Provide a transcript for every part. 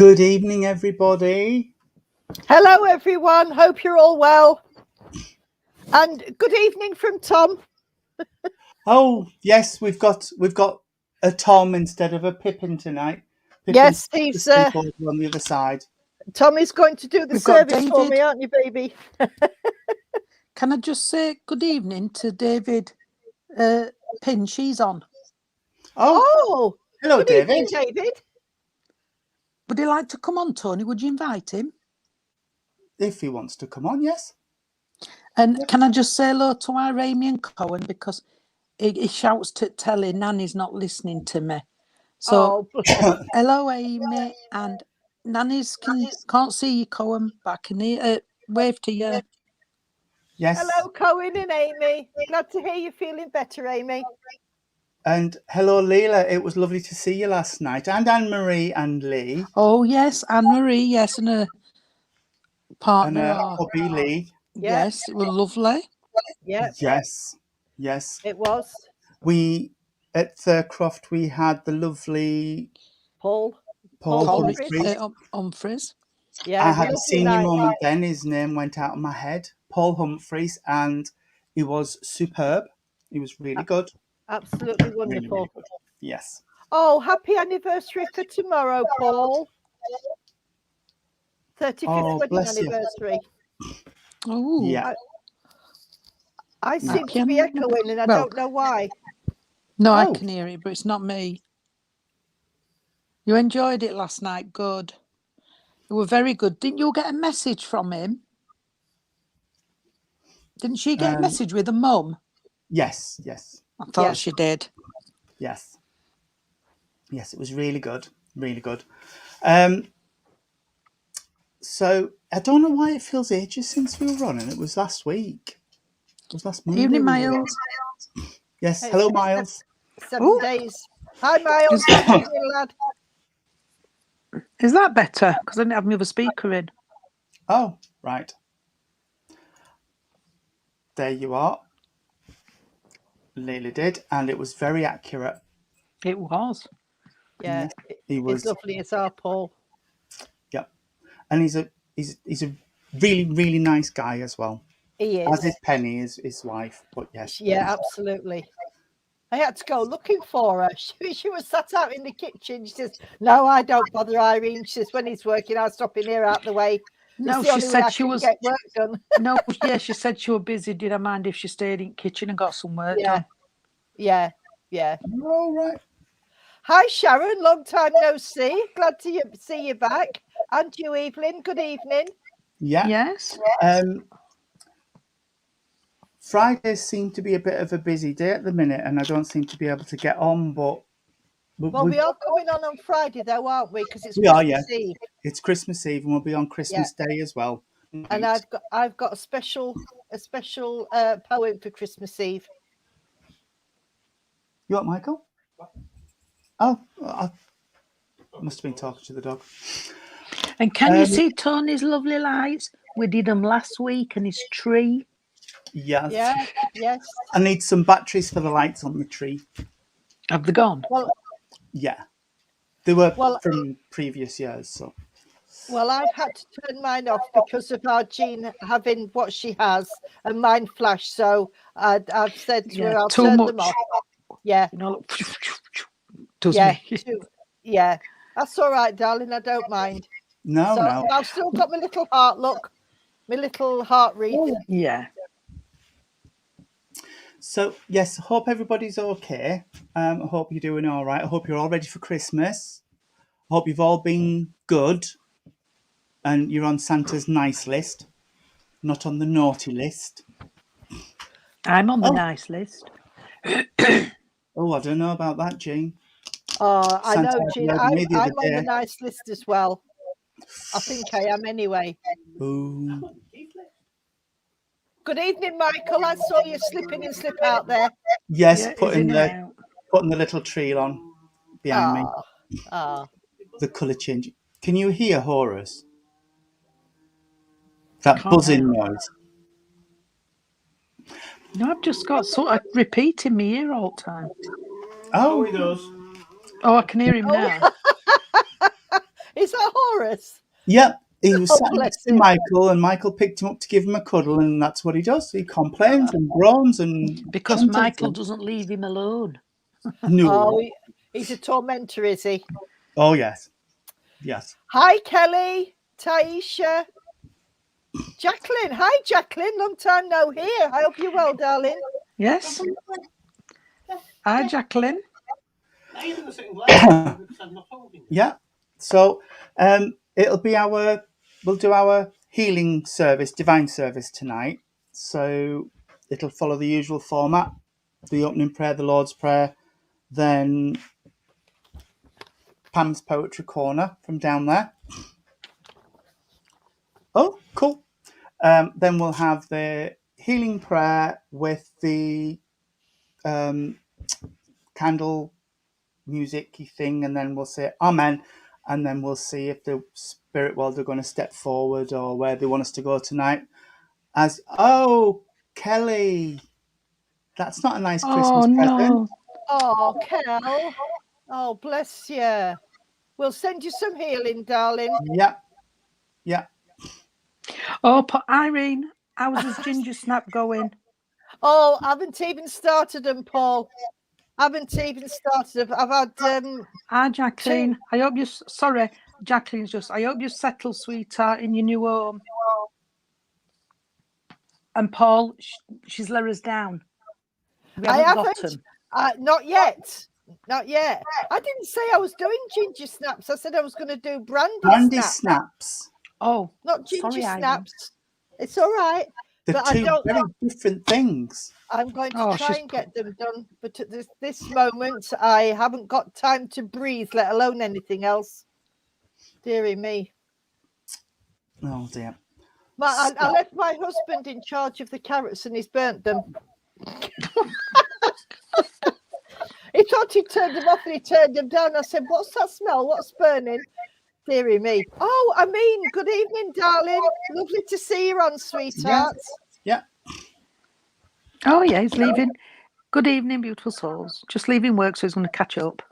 Good evening, everybody. Hello, everyone. Hope you're all well. And good evening from Tom. Oh, yes, we've got a Tom instead of a Pippin tonight. Yes, Pippin's he's on the other side. Tom is going to do the We've got service for David. me, aren't you, baby? Can I just say good evening to David Pin? She's on. Oh, hello, good David. evening, David. Would he like to come on, Tony? Would you invite him? If he wants to come on, yes. And can I just say hello to our Amy and Cohen, because he shouts to telling Nanny's not listening to me. So hello, Amy, and Nanny's can't see you, Cohen, but I can hear, wave to you. Yes. Hello, Cohen and Amy. Glad to hear you're feeling better, Amy. And hello, Leela. It was lovely to see you last night. And Anne-Marie and Lee. Oh, yes, Anne-Marie, yes, and her partner. And hubby Lee. Yes, it was lovely. Yeah. Yes. It was. We, at Thurcroft, we had the lovely Paul Humphreys. Yeah, I had a senior moment then. His name went out of my head. Paul Humphreys, and he was superb. He was really good. Absolutely wonderful. Really good. Yes. Oh, happy anniversary for tomorrow, Paul. 35th wedding anniversary. Oh, yeah. I seem to be echoing, and I don't know why. No, I can hear it, but it's not me. You enjoyed it last night. Good. It was very good. Didn't you get a message from him? Didn't she get a message with a mum? Yes. I thought she did. Yes, it was really good. Really good. So I don't know why it feels ages since we were on, and it was last week. It was last Monday. Evening, Miles. Yes. Hello, Miles. 7 days. Hi, Miles. Lad. Is that better? Because I didn't have my other speaker in. Oh, right. There you are. Leila did, and it was very accurate. It was. Yeah, he was. It's lovely as our Paul. Yeah, and he's a really, really nice guy as well. He is. As is Penny, his wife. But yes. Yeah, absolutely. I had to go looking for her. She was sat out in the kitchen. She says, "No, I don't bother Irene." She says, "When he's working, I'll stop in here out the way." No, she said she was get work done. No, yeah, she said she was busy. Did I mind if she stayed in the kitchen and got some work done? Yeah. All right. Hi, Sharon. Long time no see. Glad to see you back. And you, Evelyn. Good evening. Yeah. Yes. Fridays seem to be a bit of a busy day at the minute, and I don't seem to be able to get on. But we are coming on Friday, though, aren't we? Because it's Christmas Eve. It's Christmas Eve, and we'll be on Christmas Day as well. And I've got a special poem for Christmas Eve. You want Michael? Oh, I must have been talking to the dog. And can you see Tony's lovely lights? We did them last week, and his tree. Yes. Yeah. Yes. I need some batteries for the lights on the tree. Have they gone? Well, yeah, they were from previous years. So. Well, I've had to turn mine off because of our Jean having what she has, and mine flash. So I've said to her, I'll turn them off. Yeah. You know, does me. Yeah. That's all right, darling. I don't mind. No. I've still got my little heart. Look, my little heart wreath. Yeah. So yes, I hope everybody's okay. I hope you're doing all right. I hope you're all ready for Christmas. I hope you've all been good, and you're on Santa's nice list, not on the naughty list. I'm on the nice list. Oh, I don't know about that, Jean. Oh, I know, Jean. I'm on the nice list as well. I think I am anyway. Ooh. Good evening, Michael. I saw you slip in and slip out there. Yes, putting the little tree on behind me. The colour change. Can you hear Horus? That buzzing noise. No, I've just got sort of repeat in my ear all the time. Oh, he does. Oh, I can hear him now. Is that Horace? Yep. He was Oh, sat bless next to him. Michael, and Michael picked him up to give him a cuddle, and that's what he does. He complains and groans and Because torments Michael him. doesn't leave him alone. No. Oh, he's a tormentor, is he? Oh, yes. Yes. Hi, Kelly, Taisha, Jacqueline. Hi, Jacqueline. Long time no hear. I hope you're well, darling. Yes. Hi, Jacqueline. Yeah. So we'll do our healing service, divine service tonight. So it'll follow the usual format: the opening prayer, the Lord's Prayer, then Pam's Poetry Corner from down there. Oh, cool. Then we'll have the healing prayer with the candle music-y thing, and then we'll say Amen, and then we'll see if the spirit world are going to step forward or where they want us to go tonight. Kelly, that's not a nice Christmas present. No. Oh, Kel. Oh, bless you. We'll send you some healing, darling. Yeah. Oh, Irene, how's his ginger snap going? Oh, I haven't even started them, Paul. I haven't even started them. I've had Hi, Jacqueline. I hope you. Sorry, Jacqueline's just. I hope you settle, sweetheart, in your new home. And Paul, she's let us down. I haven't. Not yet. Not yet. I didn't say I was doing ginger snaps. I said I was going to do brandy snaps. Oh, not ginger sorry, snaps. Irene. It's all right. They're but two very different things. I'm going to try and get them done. But at this moment, I haven't got time to breathe, let alone anything else. Dearie me. Oh, dear. I left my husband in charge of the carrots and he's burnt them. He thought he turned them off and he turned them down. I said, what's that smell? What's burning? Dearie me. Oh, I mean, good evening, darling. Lovely to see you on, sweetheart. Yeah. Oh, yeah, he's leaving. Good evening, beautiful souls. Just leaving work, so he's going to catch up.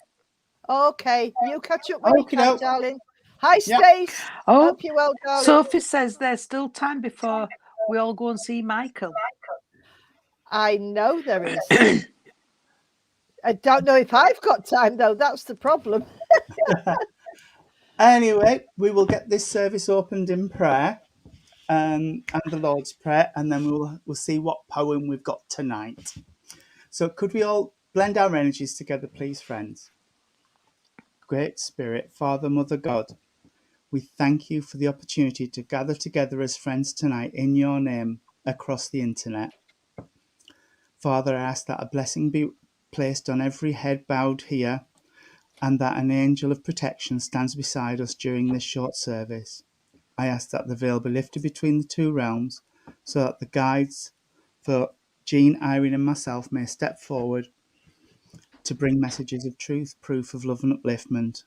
Okay, you catch up when you can, darling. Hi, Stace. Oh, hope you're well, darling. Sophie says there's still time before we all go and see Michael. I know there is. I don't know if I've got time, though. That's the problem. Anyway, we will get this service opened in prayer and the Lord's Prayer, and then we'll see what poem we've got tonight. So could we all blend our energies together, please, friends? Great Spirit, Father, Mother, God, we thank you for the opportunity to gather together as friends tonight in your name across the internet. Father, I ask that a blessing be placed on every head bowed here, and that an angel of protection stands beside us during this short service. I ask that the veil be lifted between the two realms, so that the guides for Jean, Irene and myself may step forward to bring messages of truth, proof of love and upliftment.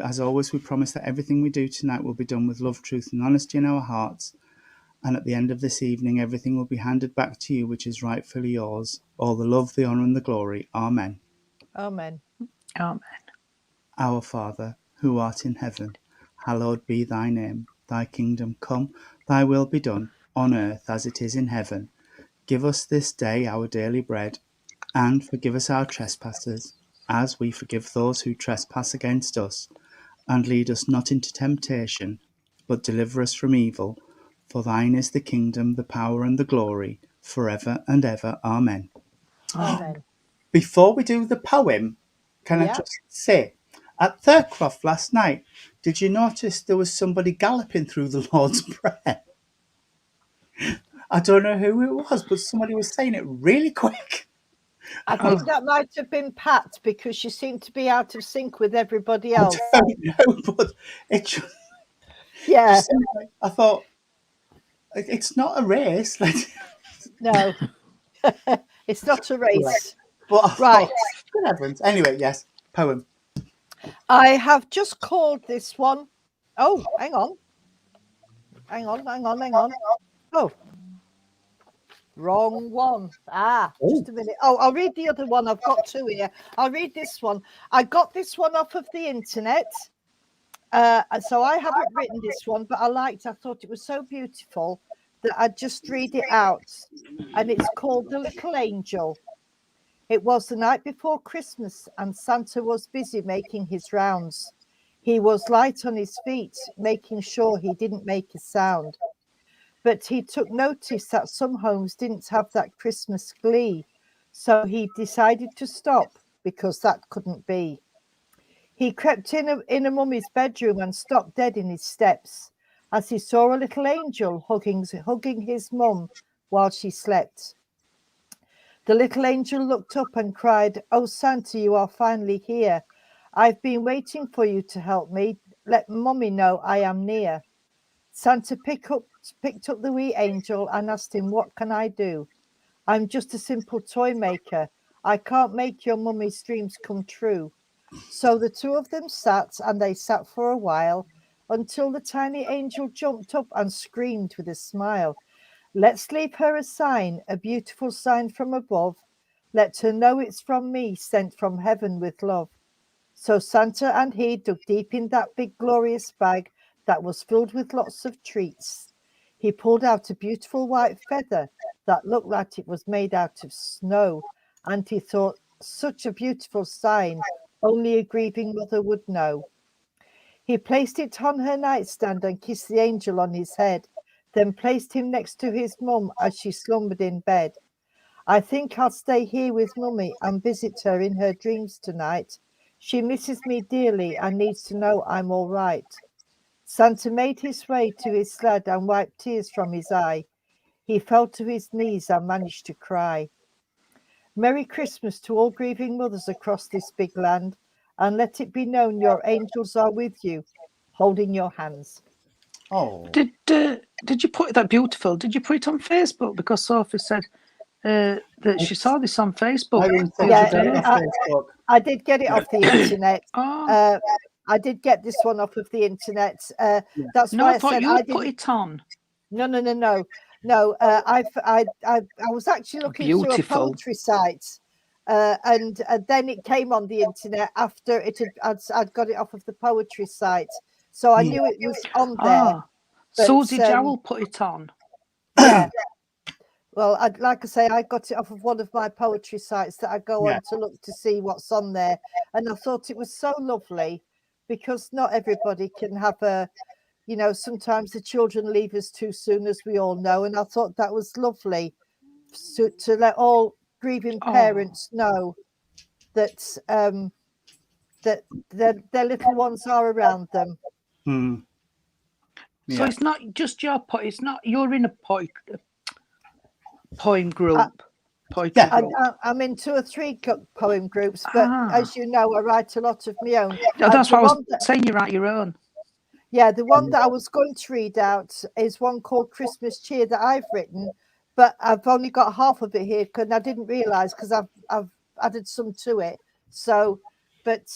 As always, we promise that everything we do tonight will be done with love, truth and honesty in our hearts. And at the end of this evening, everything will be handed back to you, which is rightfully yours. All the love, the honour and the glory. Amen. Amen. Amen. Our Father, who art in heaven, hallowed be thy name. Thy kingdom come, thy will be done, on earth as it is in heaven. Give us this day our daily bread, and forgive us our trespasses, as we forgive those who trespass against us. And lead us not into temptation, but deliver us from evil. For thine is the kingdom, the power and the glory, forever and ever. Amen. Amen. Before we do the poem, can I just say, at Thurcroft last night, did you notice there was somebody galloping through the Lord's Prayer? I don't know who it was, but somebody was saying it really quick. I think that might have been Pat, because she seemed to be out of sync with everybody else. I don't know, but it just... Yeah. I thought, it's not a race. No, it's not a race. But right. Thought, anyway, yes, poem. I have just called this one. Oh, hang on. Oh, wrong one. Just a minute. Oh, I'll read the other one. I've got two here. I'll read this one. I got this one off of the internet. So I haven't written this one, but I thought it was so beautiful that I'd just read it out. And it's called The Little Angel. It was the night before Christmas, and Santa was busy making his rounds. He was light on his feet, making sure he didn't make a sound. But he took notice that some homes didn't have that Christmas glee. So he decided to stop, because that couldn't be. He crept in a mummy's bedroom and stopped dead in his steps as he saw a little angel hugging his mum while she slept. The little angel looked up and cried, "Oh, Santa, you are finally here. I've been waiting for you to help me. Let mummy know I am near." Santa picked up the wee angel and asked him, "What can I do? I'm just a simple toy maker. I can't make your mummy's dreams come true." So the two of them sat, and they sat for a while, until the tiny angel jumped up and screamed with a smile, "Let's leave her a sign, a beautiful sign from above. Let her know it's from me, sent from heaven with love." So Santa and he dug deep in that big glorious bag that was filled with lots of treats. He pulled out a beautiful white feather that looked like it was made out of snow, and he thought, such a beautiful sign, only a grieving mother would know. He placed it on her nightstand and kissed the angel on his head, then placed him next to his mum as she slumbered in bed. "I think I'll stay here with mummy and visit her in her dreams tonight. She misses me dearly and needs to know I'm all right." Santa made his way to his sled and wiped tears from his eye. He fell to his knees and managed to cry. Merry Christmas to all grieving mothers across this big land, and let it be known your angels are with you, holding your hands. Oh, Did you put that beautiful? Did you put it on Facebook? Because Sophie said that she saw this on Facebook. Irene said Yeah, she got it off Facebook. I did get it off the internet. Oh, I did get this one off of the internet. That's no, why I thought said you I put didn't. it on. No. I was actually looking through a Beautiful. poetry site, and then it came on the internet after I'd got it off of the poetry site, so I knew it was on there. Ah, but, Susie Jowell put it on. Yeah. Well, like I say, I got it off of one of my poetry sites that I go Yeah. on to look to see what's on there, and I thought it was so lovely, because not everybody can have a, sometimes the children leave us too soon, as we all know, and I thought that was lovely to let all grieving parents know that that their little ones are around them. Mm. So Yeah. it's not just your poem. It's not you're in a poem group. Poetry Yeah. group. I'm in 2 or 3 poem groups, but as you know, I write a lot of my own. No, that's The what I was one that- saying. You write your own. Yeah, the one that I was going to read out is one called Christmas Cheer that I've written, but I've only got half of it here because I didn't realise, because I've added some to it. So, but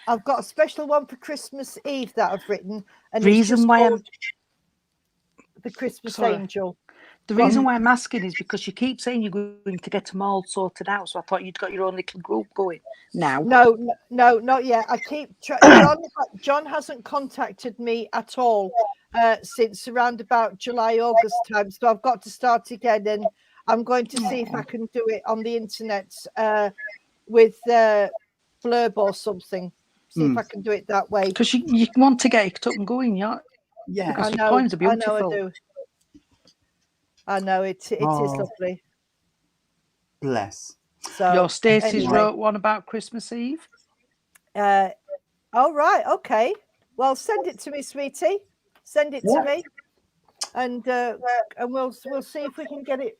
I've got a special one for Christmas Eve that I've written, and it's Reason just why called The Christmas Angel. The reason why I'm asking is because you keep saying you're going to get them all sorted out. So I thought you'd got your own little group going now. No, not yet. I keep John hasn't contacted me at all since around about July, August time. So I've got to start again, and I'm going to see if I can do it on the internet with Blurb or something. See if I can do it that way. Because you want to get it up and going, yeah. Yeah. Because your poems are beautiful. I know I do. I know it is lovely. Bless. So your Stacey's anyway. wrote one about Christmas Eve. Oh right, okay. Well, send it to me, sweetie. Send it to me, and we'll see if we can get it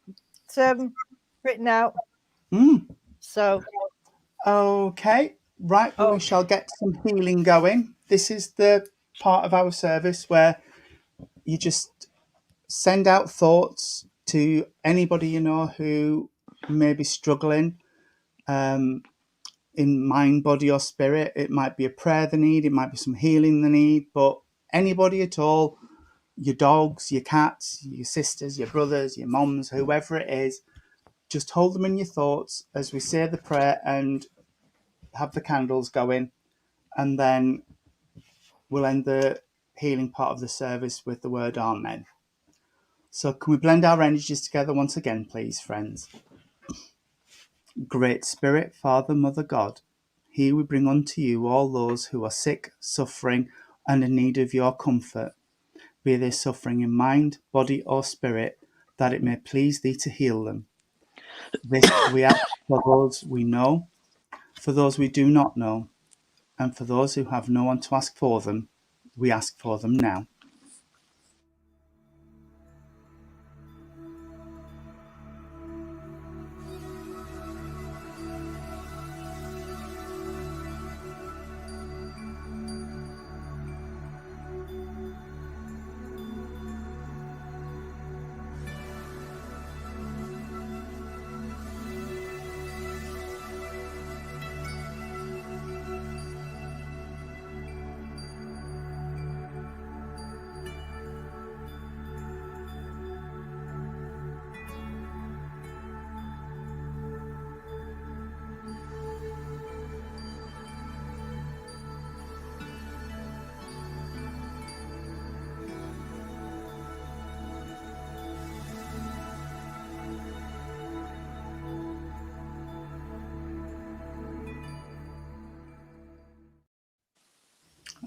written out. So okay, right. We shall get some healing going. This is the part of our service where you just send out thoughts to anybody you know who may be struggling in mind, body, or spirit. It might be a prayer they need, it might be some healing they need, but anybody at all, your dogs, your cats, your sisters, your brothers, your moms, whoever it is, just hold them in your thoughts as we say the prayer and have the candles going, and then we'll end the healing part of the service with the word Amen. So can we blend our energies together once again, please, friends? Great Spirit, Father, Mother, God, here we bring unto you all those who are sick, suffering, and in need of your comfort, be they suffering in mind, body, or spirit, that it may please thee to heal them. This we ask for those we know, for those we do not know, and for those who have no one to ask for them, we ask for them now.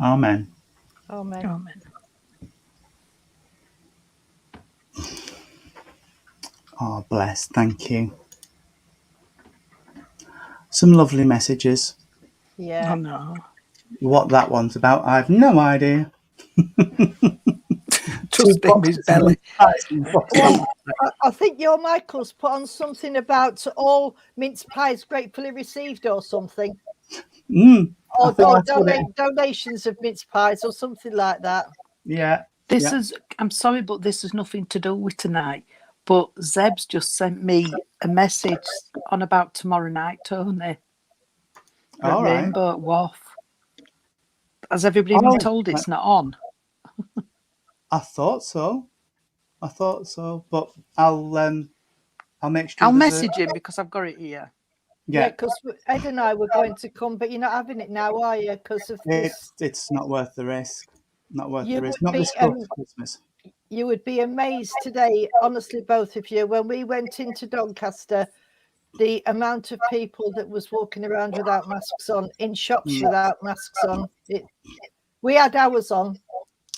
Amen. Amen. Amen. Oh, bless. Thank you. Some lovely messages. Yeah. Oh no. What that one's about, I've no idea. Just in his belly. Well, I think your Michael's put on something about all mince pies gratefully received or something. Or donations of mince pies or something like that. Yeah. This is, I'm sorry, but this has nothing to do with tonight. But Zeb's just sent me a message on about tomorrow night, Tony. All right. Rainbow Wharf. Has everybody been told it's not on? I thought so. But I'll make sure. I'll message him because I've got it here. Yeah, because Ed and I were going to come, but you're not having it now, are you? Because of this. It's not worth the risk. Not worth the risk. would Not be, this close to Christmas. You would be amazed today, honestly, both of you, when we went into Doncaster, the amount of people that was walking around without masks on, in shops without masks on. We had ours on,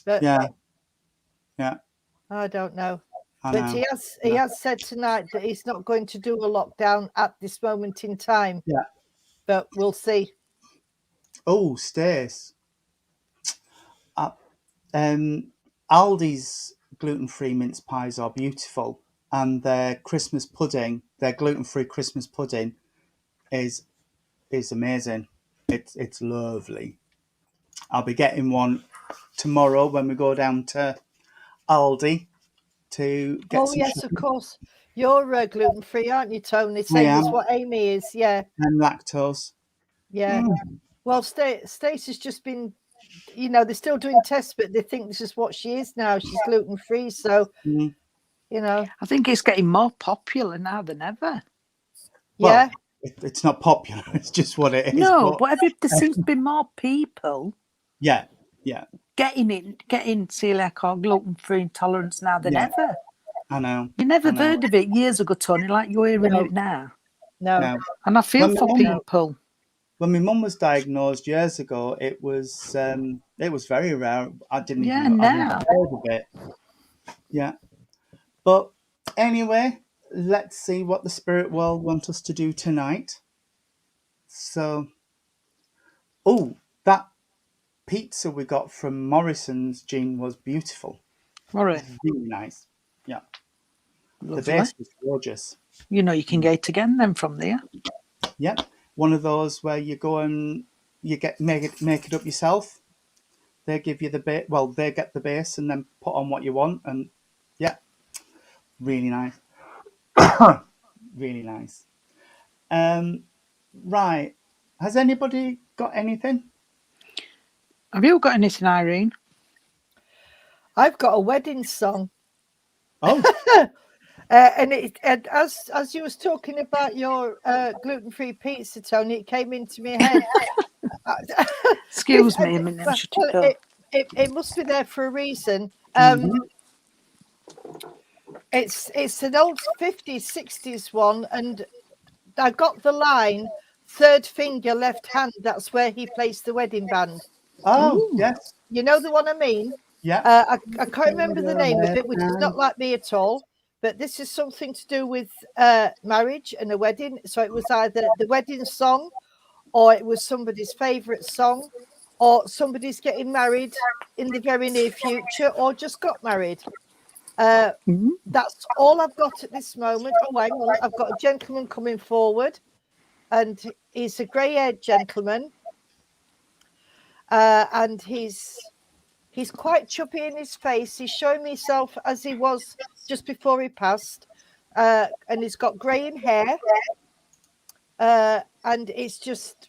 but yeah, I don't know. I But know. he has said tonight that he's not going to do a lockdown at this moment in time. Yeah. But we'll see. Oh, Stace. Aldi's gluten-free mince pies are beautiful, and their Christmas pudding, their gluten-free Christmas pudding, is amazing. It's lovely. I'll be getting one tomorrow when we go down to Aldi to get some. Yes, of course. You're gluten-free, aren't you, Tony? Same as what Amy is, yeah. And lactose. Yeah. Well, Stacey's just been, they're still doing tests, but they think this is what she is now. She's gluten-free, so, I think it's getting more popular now than ever. Yeah. Well, it's not popular. It's just what it is. No, but there seems to be more people. Yeah. Getting celiac or gluten-free intolerance now than ever. I know. You never heard of it years ago, Tony, like you're hearing it now. No. And I feel for people. When my mum was diagnosed years ago, it was very rare. I didn't even know of it. Yeah. But anyway, let's see what the spirit world wants us to do tonight. So, that pizza we got from Morrison's, Jean, was beautiful. Right. Really nice. Yeah. Lovely. The base was gorgeous. You can get it again then from there. Yeah. One of those where you go and you make it up yourself. They give you the base. Well, they get the base and then put on what you want, and really nice. Really nice. Right. Has anybody got anything? Have you got anything, Irene? I've got a wedding song. Oh. And as you was talking about your gluten-free pizza, Tony, it came into my head. Excuse me a minute. it must be there for a reason. It's an old 50s, 60s one, and I got the line, third finger, left hand. That's where he placed the wedding band. Oh, yes. You know the one I mean? Yeah. I can't remember the name of it, which is not like me at all. But this is something to do with marriage and a wedding. So it was either the wedding song, or it was somebody's favourite song, or somebody's getting married in the very near future, or just got married. That's all I've got at this moment. Oh, hang on. I've got a gentleman coming forward, and he's a grey-haired gentleman, and he's quite chubby in his face. He's showing me himself as he was just before he passed, and he's got greying hair, and it's just,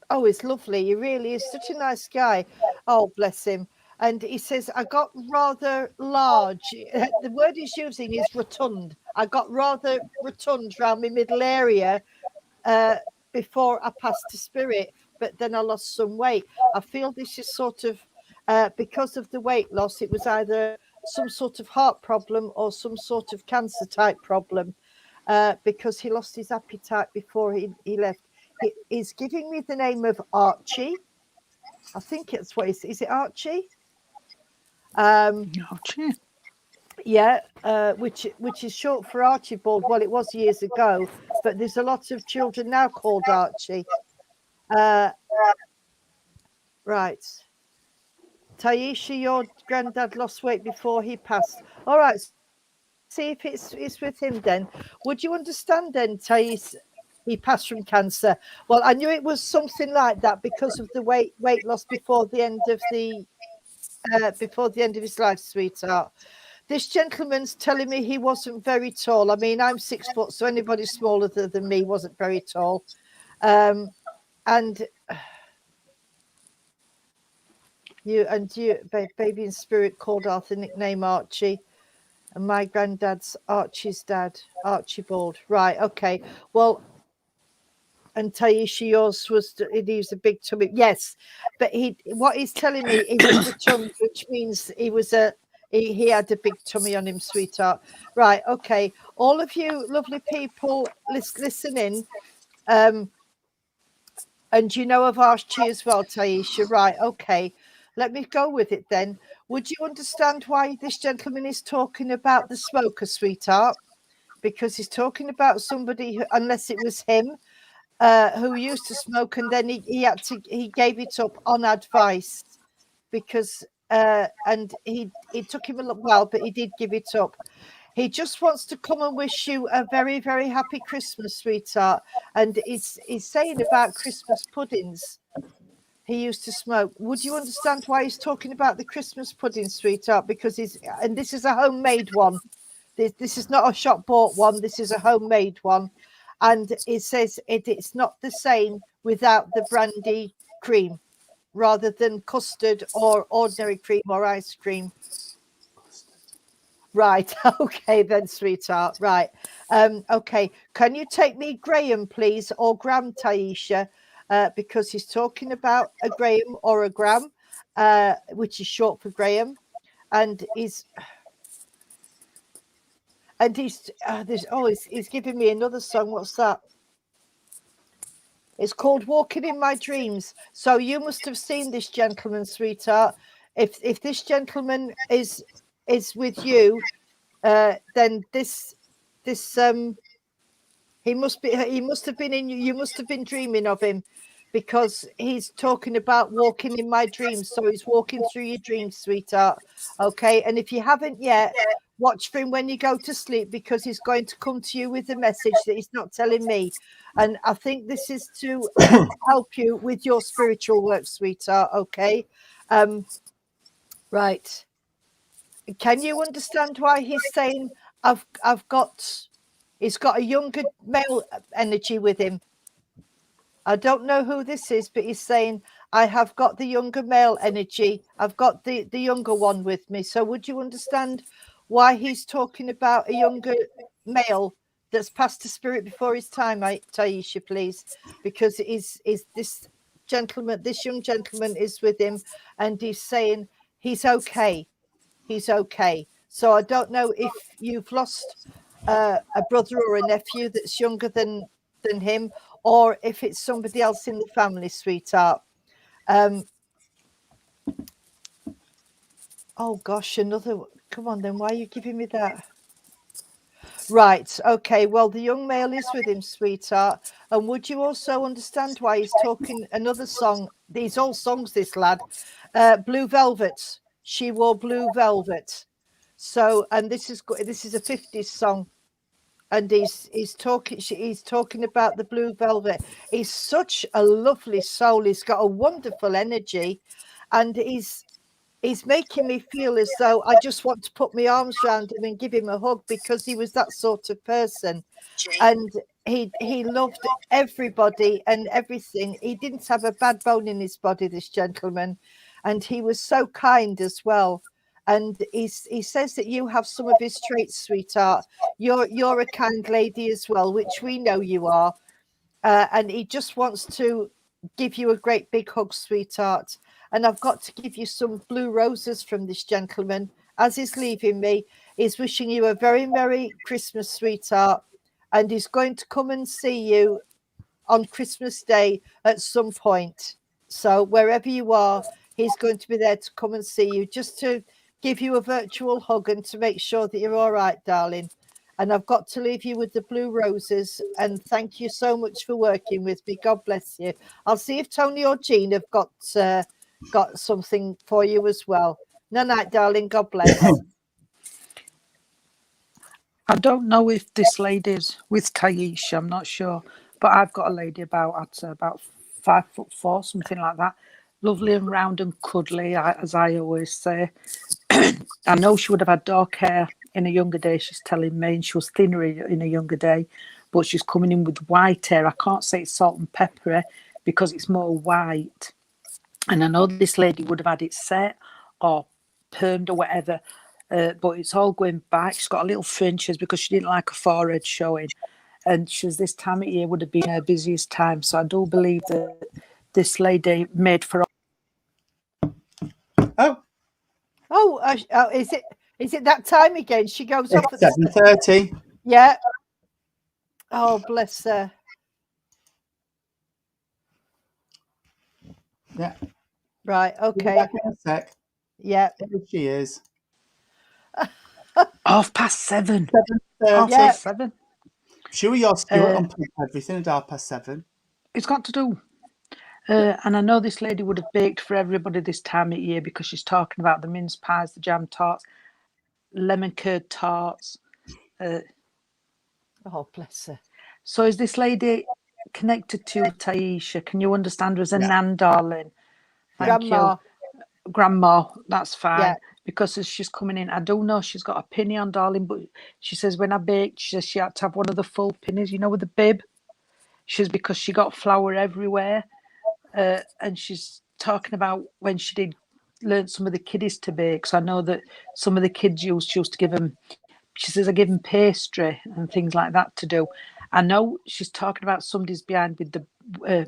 oh, it's lovely. He really is such a nice guy. Oh, bless him. And he says, I got rather large. The word he's using is rotund. I got rather rotund around my middle area before I passed to spirit, but then I lost some weight. I feel this is sort of, because of the weight loss, it was either some sort of heart problem or some sort of cancer type problem, because he lost his appetite before he left. He's giving me the name of Archie. I think it's what is it Archie? Archie. Yeah, which is short for Archibald. Well, it was years ago, but there's a lot of children now called Archie. Right. Taisha, your granddad lost weight before he passed. All right. See if it's with him then. Would you understand then, Thais? He passed from cancer. Well, I knew it was something like that because of the weight loss before the end of his life, sweetheart. This gentleman's telling me he wasn't very tall. I mean, I'm 6 foot, so anybody smaller than me wasn't very tall. And you, baby in spirit, called Arthur, nickname Archie. And my granddad's Archie's dad, Archibald. Right, okay. Well, and Taisha, yours he was a big tummy. Yes, but what he's telling me, he was rotund, which means he had a big tummy on him, sweetheart. Right, okay. All of you lovely people listening, and you know of Archie as well, Taisha. Right, okay. Let me go with it then. Would you understand why this gentleman is talking about the smoker, sweetheart? Because he's talking about somebody who, unless it was him, who used to smoke, and then he gave it up on advice, because and he took him a while, but he did give it up. He just wants to come and wish you a very, very happy Christmas, sweetheart. And he's saying about Christmas puddings. He used to smoke. Would you understand why he's talking about the Christmas pudding, sweetheart? Because this is a homemade one. This is not a shop bought one. This is a homemade one. And it says it's not the same without the brandy cream, rather than custard or ordinary cream or ice cream. Right. Okay then, sweetheart. Right. Okay. Can you take me Graham, please, or Gram, Taisha? Because he's talking about a Graham or a Gram, which is short for Graham, and he's giving me another song. What's that? It's called Walking in My Dreams. So you must have seen this gentleman, sweetheart. If this gentleman is with you, then he must have been in you. You must have been dreaming of him, because he's talking about walking in my dreams. So he's walking through your dreams, sweetheart. Okay. And if you haven't yet, watch for him when you go to sleep, because he's going to come to you with a message that he's not telling me. And I think this is to help you with your spiritual work, sweetheart. Okay. Right. Can you understand why he's saying he's got a younger male energy with him? I don't know who this is, but he's saying, I have got the younger male energy. I've got the younger one with me. So would you understand why he's talking about a younger male that's passed to spirit before his time, Taisha, please? Because is this gentleman, this young gentleman is with him, and he's saying he's okay. He's okay. So I don't know if you've lost a brother or a nephew that's younger than him, or if it's somebody else in the family, sweetheart. Oh gosh, another. Come on then, why are you giving me that? Right, okay, well, the young male is with him, sweetheart. And would you also understand why he's talking another song? These all songs, this lad. Blue Velvet. She wore blue velvet. So, and this is a 50s song. And he's talking about the blue velvet. He's such a lovely soul. He's got a wonderful energy, and he's making me feel as though I just want to put my arms around him and give him a hug, because he was that sort of person. And he loved everybody and everything. He didn't have a bad bone in his body, this gentleman, and he was so kind as well. And he says that you have some of his traits, sweetheart. You're a kind lady as well, which we know you are. And he just wants to give you a great big hug, sweetheart. And I've got to give you some blue roses from this gentleman. As he's leaving me, he's wishing you a very Merry Christmas, sweetheart. And he's going to come and see you on Christmas Day at some point. So wherever you are, he's going to be there to come and see you, just to give you a virtual hug and to make sure that you're all right, darling. And I've got to leave you with the blue roses. And thank you so much for working with me. God bless you. I'll see if Tony or Jean have got something for you as well. Night, darling. God bless. I don't know if this lady's with Taisha. I'm not sure. But I've got a lady about 5'4", something like that. Lovely and round and cuddly, as I always say. I know she would have had dark hair in a younger day, she's telling me, and she was thinner in a younger day, but she's coming in with white hair. I can't say it's salt and peppery because it's more white. And I know this lady would have had it set or permed or whatever, but it's all going back. She's got a little fringes because she didn't like her forehead showing. And she was, this time of year would have been her busiest time. So I do believe that this lady made for... Is it that time again? She goes off at 7:30. Yeah. Oh, bless her. Yeah. Right. Okay. Back in a sec. Yeah. There she is. 7:30. 7:30. Yeah. 7. Sure, you're Stuart on everything at 7:30. It's got to do. And I know this lady would have baked for everybody this time of year because she's talking about the mince pies, the jam tarts, lemon curd tarts. Oh, bless her. So is this lady connected to Taisha? Can you understand her as a nan, darling? Thank Grandma. you. Grandma, that's fine. Yeah. Because as she's coming in, I do know she's got a pinny on, darling, but she says when I baked, she says she had to have one of the full pinnies, with the bib. She says because she got flour everywhere. And she's talking about when she did learn some of the kiddies to bake. So I know that some of the kids she used to give them, she says I give them pastry and things like that to do. I know she's talking about somebody's behind with the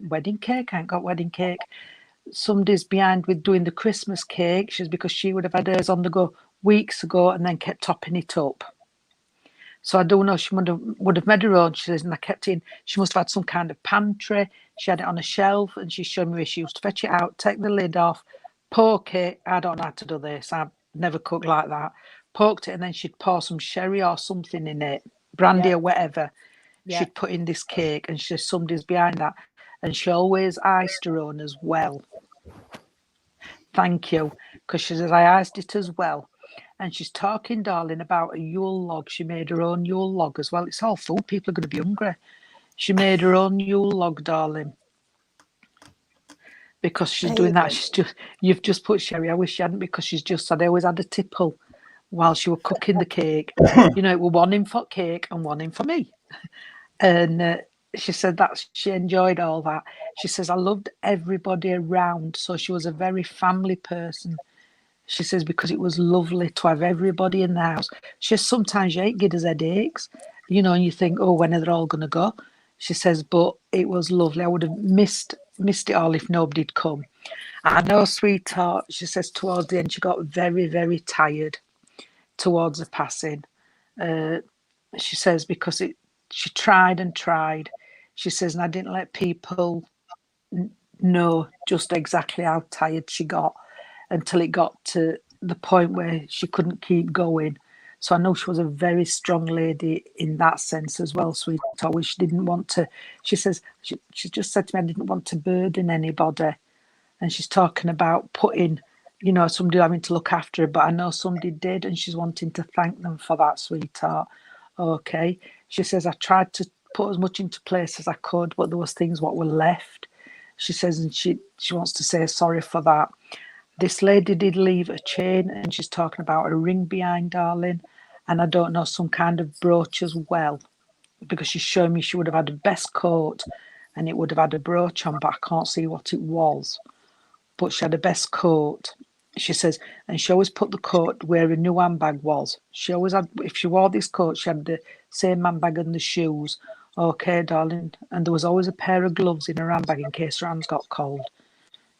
wedding cake. I ain't got wedding cake. Somebody's behind with doing the Christmas cake. She's because she would have had hers on the go weeks ago and then kept topping it up. So I don't know, she would have made her own. She says, and I kept in, she must have had some kind of pantry. She had it on a shelf and she showed me where she used to fetch it out, take the lid off, poke it. I don't know how to do this. I've never cooked like that. Poked it and then she'd pour some sherry or something in it, brandy or whatever. Yeah. She'd put in this cake and she says somebody's behind that. And she always iced her own as well. Thank you. Because she says, I iced it as well. And she's talking, darling, about a Yule log. She made her own Yule log as well. It's all food. People are going to be hungry. She made her own Yule log, darling. Because she's doing that. You've just put sherry. I wish she hadn't because she's just said I always had a tipple while she was cooking the cake. It was one in for cake and one in for me. And she said that she enjoyed all that. She says, I loved everybody around. So she was a very family person. She says, because it was lovely to have everybody in the house. She says, sometimes you ain't get as headaches, and you think, oh, when are they all going to go? She says, but it was lovely. I would have missed it all if nobody'd come. I know, sweetheart. She says towards the end she got very, very tired towards the passing. She says because she tried and tried. She says, and I didn't let people know just exactly how tired she got until it got to the point where she couldn't keep going. So I know she was a very strong lady in that sense as well, sweetheart. Which she didn't want to. She says she just said to me, I didn't want to burden anybody, and she's talking about putting, somebody having to look after her. But I know somebody did, and she's wanting to thank them for that, sweetheart. Okay. She says I tried to put as much into place as I could, but there was things what were left. She says, and she wants to say sorry for that. This lady did leave a chain, and she's talking about a ring behind, darling, and I don't know, some kind of brooch as well, because she's showing me she would have had a best coat and it would have had a brooch on, but I can't see what it was. But she had a best coat. She says, and she always put the coat where a new handbag was. She always had, if she wore this coat, she had the same handbag and the shoes. Okay, darling. And there was always a pair of gloves in her handbag in case her hands got cold.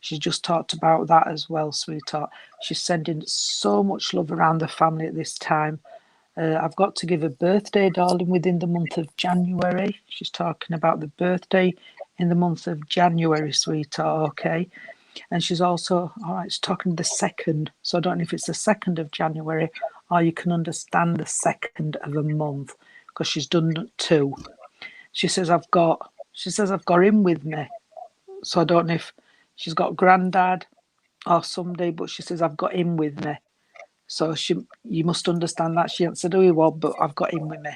She just talked about that as well, sweetheart. She's sending so much love around the family at this time. I've got to give a birthday, darling, within the month of January. She's talking about the birthday in the month of January, sweetheart, okay? And she's also, all right, she's talking the 2nd. So I don't know if it's the 2nd of January or you can understand the 2nd of a month because she's done 2. She says, I've got him with me. So I don't know if she's got granddad or somebody, but she says, I've got him with me. So you must understand that. She hasn't said who he was, but I've got him with me.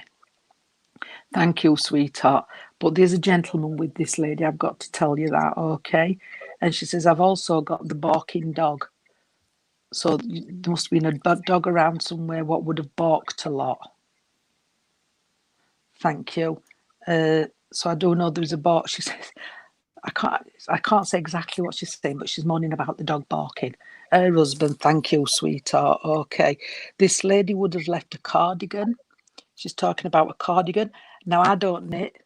Thank you, sweetheart. But there's a gentleman with this lady. I've got to tell you that, okay? And she says, I've also got the barking dog. So there must have been a dog around somewhere what would have barked a lot. Thank you. So I do know there's a bark. She says, I can't say exactly what she's saying, but she's moaning about the dog barking. Her husband, thank you, sweetheart. Okay. This lady would have left a cardigan. She's talking about a cardigan. Now, I don't knit.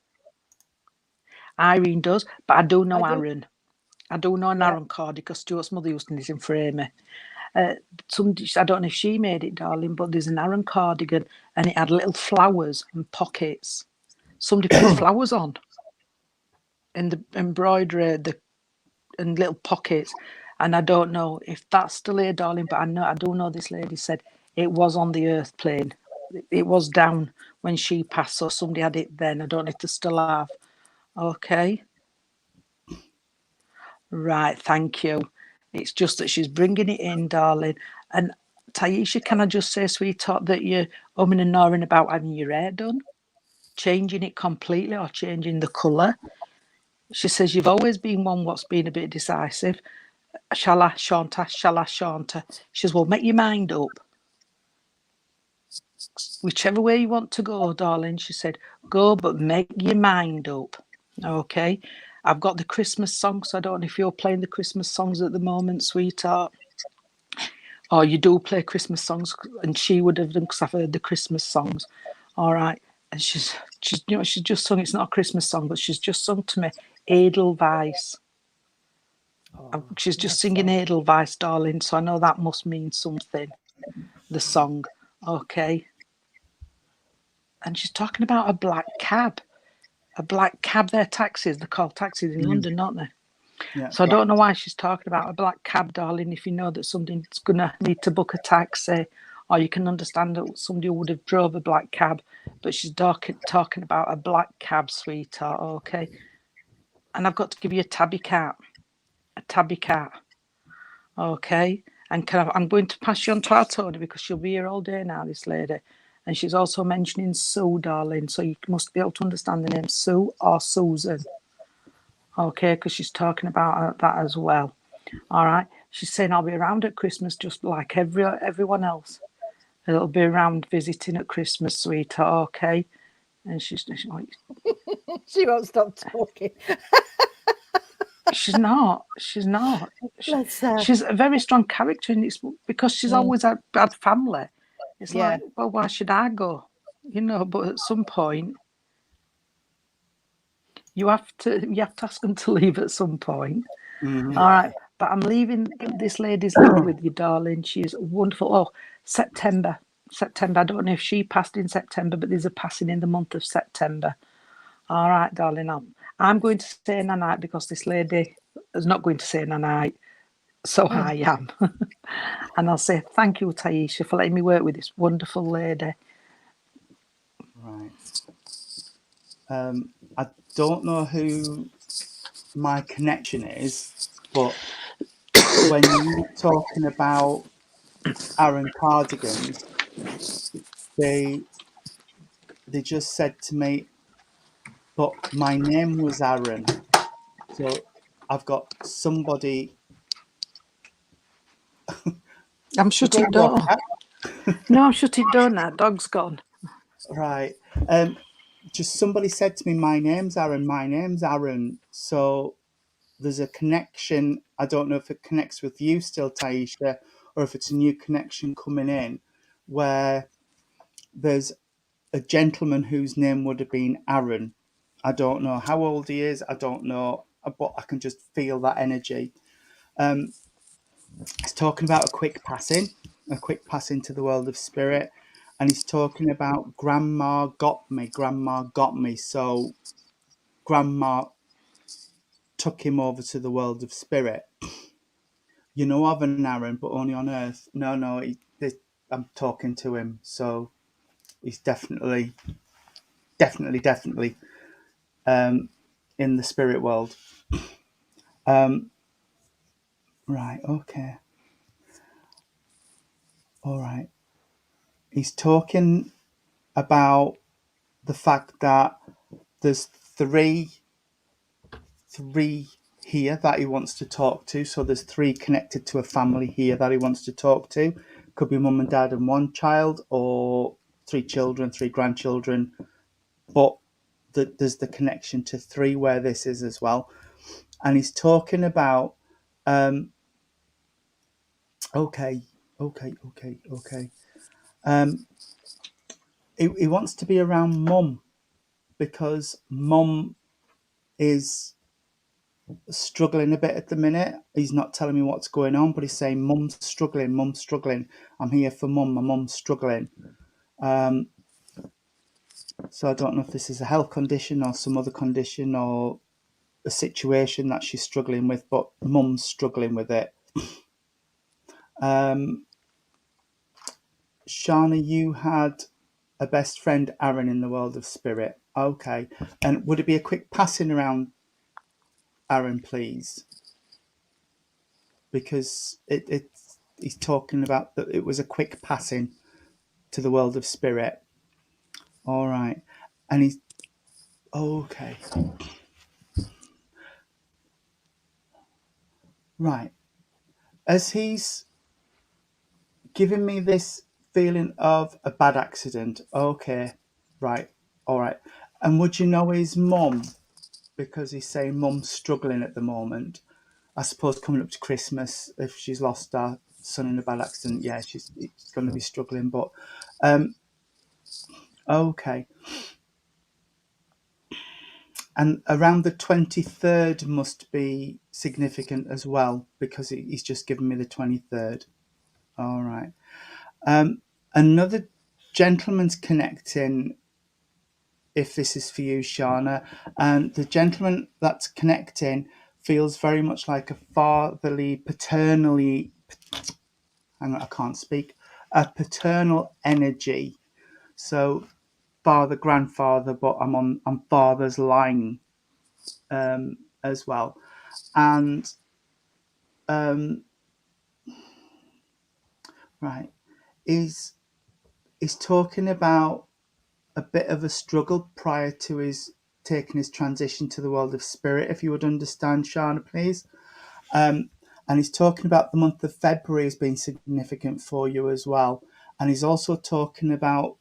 Irene does, but I do know Aaron. I do know an Aaron cardigan because Stuart's mother used to knit in Framey. I don't know if she made it, darling, but there's an Aaron cardigan and it had little flowers and pockets. Somebody put flowers on in the embroidery and little pockets. And I don't know if that's still here, darling, but I do know this lady said it was on the earth plane. It was down when she passed, so somebody had it then. I don't know if they still have. Okay. Right, thank you. It's just that she's bringing it in, darling. And Taisha, can I just say, sweetheart, that you're umming and gnawing about having your hair done? Changing it completely or changing the colour? She says, you've always been one what's been a bit decisive. Shall I, shan't I? Shall I, shan't I? She says, well, make your mind up. Whichever way you want to go, darling, she said, go, but make your mind up. Okay. I've got the Christmas songs. So I don't know if you're playing the Christmas songs at the moment, sweetheart. Or you do play Christmas songs, and she would have done because I've heard the Christmas songs. All right. And she's just sung, it's not a Christmas song, but she's just sung to me Edelweiss. She's just singing Edelweiss, darling. So I know that must mean something, the song. Okay. And she's talking about a black cab. A black cab, they're taxis. They're called taxis in London, aren't they? Yeah. So I don't know why she's talking about a black cab, darling, if you know that somebody's going to need to book a taxi, or you can understand that somebody would have drove a black cab, but she's talking about a black cab, sweetheart, okay? And I've got to give you a tabby cat, okay? And I'm going to pass you on to our Tony because she'll be here all day now, this lady. And she's also mentioning Sue, darling, so you must be able to understand the name Sue or Susan. Okay, because she's talking about that as well. All right. She's saying I'll be around at Christmas just like everyone else. It'll be around visiting at Christmas, sweetheart. Okay. And she's like, she won't stop talking. She's not. She's a very strong character, and it's because she's always had family. It's like, well, why should I go? But at some point, You have to ask them to leave at some point. Mhm. All right. But I'm leaving this lady's love with you, darling. She's wonderful. Oh, September. September. I don't know if she passed in September, but there's a passing in the month of September. All right, darling. I'm going to say nanite because this lady is not going to say nanite. So I am. And I'll say thank you, Taisha, for letting me work with this wonderful lady. Right. I don't know who my connection is, but when you're talking about Aaron cardigans, they just said to me, but my name was Aaron. So I've got somebody. I'm Should we go shutting walk door. out? No, I'm shutting door now. Dog's gone. Right. Just somebody said to me, my name's Aaron. My name's Aaron. So there's a connection. I don't know if it connects with you still, Taisha, or if it's a new connection coming in, where there's a gentleman whose name would have been Aaron. I don't know how old he is. I don't know, but I can just feel that energy. He's talking about a quick passing to the world of spirit, and he's talking about grandma got me. Grandma got me. So grandma took him over to the world of spirit. You know of an Aaron, but only on Earth. No, I'm talking to him, so he's definitely in the spirit world. Right, okay. All right. He's talking about the fact that there's three here that he wants to talk to. So there's three connected to a family here that he wants to talk to. Could be mum and dad and one child, or three children, three grandchildren. But there's the connection to three where this is as well. And he's talking about, okay. He wants to be around mum because mum is struggling a bit at the minute. He's not telling me what's going on, but he's saying mum's struggling. I'm here for mum. My mum's struggling. So I don't know if this is a health condition or some other condition or a situation that she's struggling with, but mum's struggling with it. Shana, you had a best friend, Aaron, in the world of spirit. Okay. And would it be a quick passing around Aaron, please? Because he's talking about that it was a quick passing to the world of spirit. All right. And he's okay. Right. As he's giving me this feeling of a bad accident. Okay. Right. All right. And would you know his mum? Because he's saying mum's struggling at the moment. I suppose coming up to Christmas, if she's lost her son in a bad accident, yeah, she's going to be struggling. But okay. And around the 23rd must be significant as well because he's just given me the 23rd. All right. Another gentleman's connecting, if this is for you, Shana. And the gentleman that's connecting feels very much like a fatherly, paternally, hang on, I can't speak, a paternal energy. So father, grandfather, but I'm father's line as well. And right, he's talking about a bit of a struggle prior to his taking his transition to the world of spirit. If you would understand, Shana, please. And he's talking about the month of February as being significant for you as well. And he's also talking about,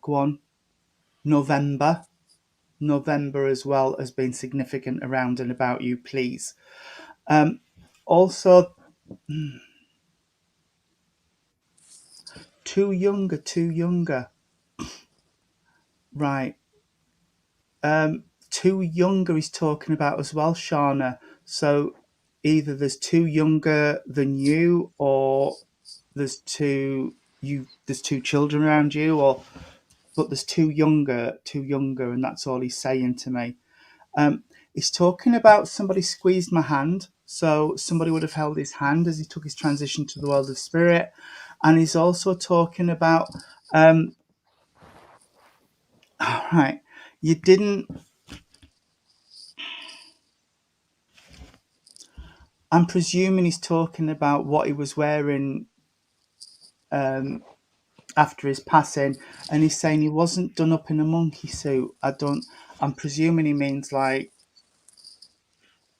go on, November as well as being significant around and about you, please. Also, too younger. Right. two younger he's talking about as well, Shauna. So either there's two younger than you, or there's two children around you, but there's two younger, and that's all he's saying to me. He's talking about somebody squeezed my hand, so somebody would have held his hand as he took his transition to the world of spirit, and he's also talking about, all right, you didn't. I'm presuming he's talking about what he was wearing after his passing, and he's saying he wasn't done up in a monkey suit. I'm presuming he means like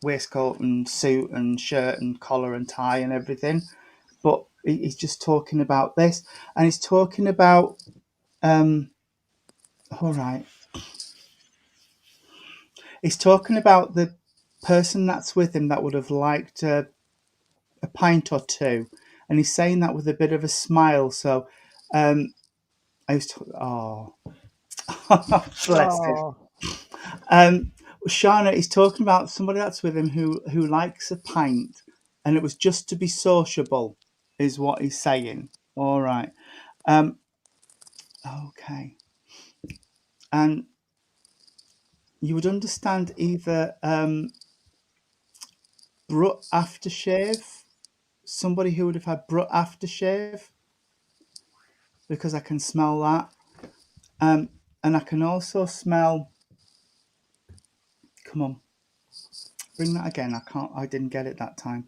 waistcoat and suit and shirt and collar and tie and everything, but he's just talking about this, and he's talking about all right, he's talking about the person that's with him that would have liked a pint or two, and he's saying that with a bit of a smile. So I was bless him. Shana is talking about somebody that's with him who likes a pint, and it was just to be sociable, is what he's saying. All right. Okay. And you would understand either Brut aftershave, somebody who would have had Brut aftershave, because I can smell that. And I can also smell. Come on, bring that again. I didn't get it that time.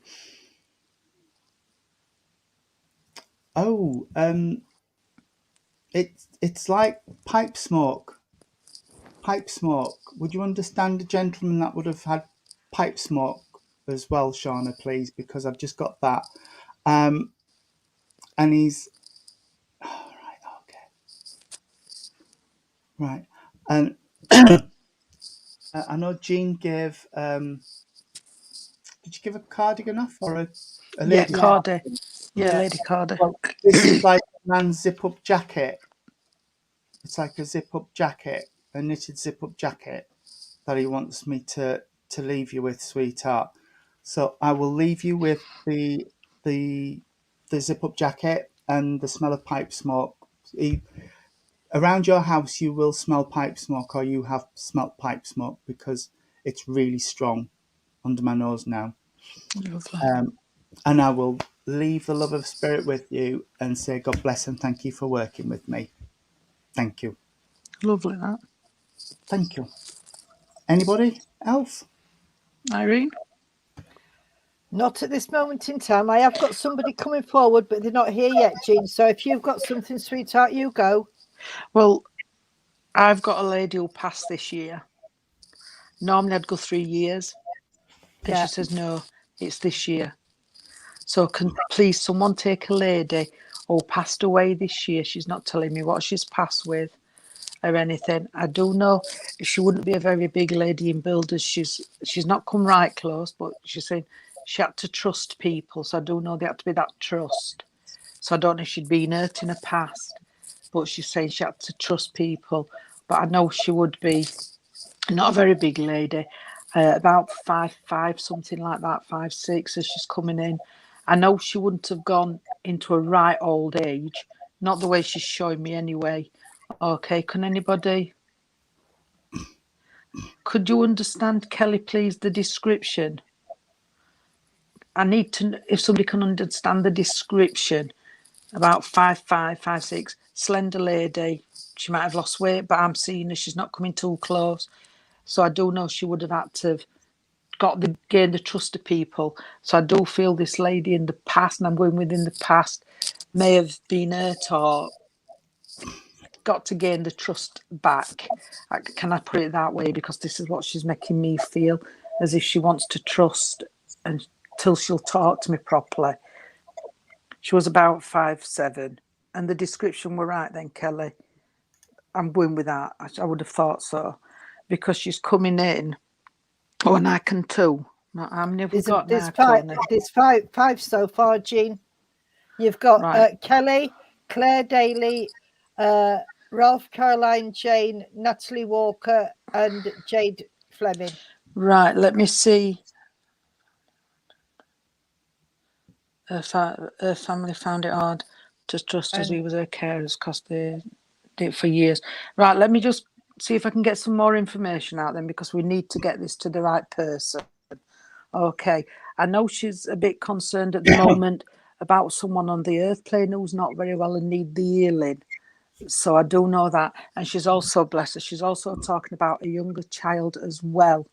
Oh, it's like pipe smoke. Pipe smoke. Would you understand a gentleman that would have had pipe smoke as well, Shauna, please? Because I've just got that. And he's right. Okay. Right. And I know Jean gave. Did you give a cardigan off or a lady? Cardi. Yeah, Lady Cardi. Well, this is like a man's zip-up jacket. It's like a zip-up jacket, a knitted zip-up jacket that he wants me to leave you with, sweetheart. So I will leave you with the zip-up jacket and the smell of pipe smoke. Around your house, you will smell pipe smoke, or you have smelt pipe smoke, because it's really strong under my nose now. And I will leave the love of spirit with you and say God bless and thank you for working with me. Thank you. Lovely, that. Thank you. Anybody else? Irene? Not at this moment in time. I have got somebody coming forward, but they're not here yet, Jean. So if you've got something, sweetheart, you go. Well, I've got a lady who passed this year. Normally I'd go 3 years. And she says, no, it's this year. So can please someone take a lady who passed away this year? She's not telling me what she's passed with or anything. I do know she wouldn't be a very big lady in builders. She's not come right close, but she's saying she had to trust people. So I do know there had to be that trust. So I don't know if she'd been hurt in the past, but she's saying she had to trust people. But I know she would be not a very big lady, about 5'5", something like that, 5'6", as she's coming in. I know she wouldn't have gone into a right old age, not the way she's showing me anyway. Okay, can anybody? Could you understand, Kelly, please, the description? I need to, if somebody can understand the description, about 5'5", 5'6", slender lady. She might have lost weight, but I'm seeing her. She's not coming too close. So I do know she would have had to have gained the trust of people. So I do feel this lady in the past, and I'm going within the past, may have been hurt or got to gain the trust back. Can I put it that way? Because this is what she's making me feel, as if she wants to trust until she'll talk to me properly. She was about 5'7", and the description were right then, Kelly. I'm going with that. I would have thought so, because she's coming in. Oh, and I can too. How many have we got now? There's five so far, Jean. You've got Kelly, Claire Daly, Ralph, Caroline, Jane, Natalie Walker, and Jade Fleming. Right, let me see. Her family found it hard to trust us. We were their carers because they did it for years. Right, let me just see if I can get some more information out then, because we need to get this to the right person. Okay, I know she's a bit concerned at the moment about someone on the earth plane who's not very well and need the healing. So I do know that. And she's also, bless her, she's also talking about a younger child as well.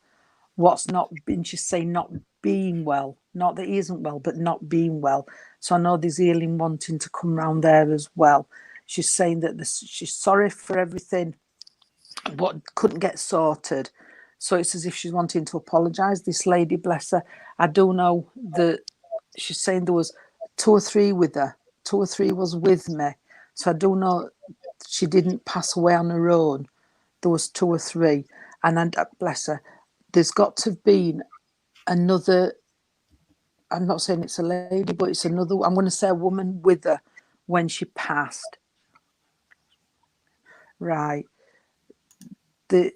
What's not been, she's saying not being well, not that he isn't well, but not being well. So I know there's healing wanting to come round there as well. She's saying that she's sorry for everything, what couldn't get sorted. So it's as if she's wanting to apologise. This lady, bless her, I do know that she's saying there was 2 or 3 with her. 2 or 3 was with me. So I do know she didn't pass away on her own. There was 2 or 3. And bless her, there's got to have been another, I'm not saying it's a lady, but it's another, I'm going to say a woman with her when she passed. Right. I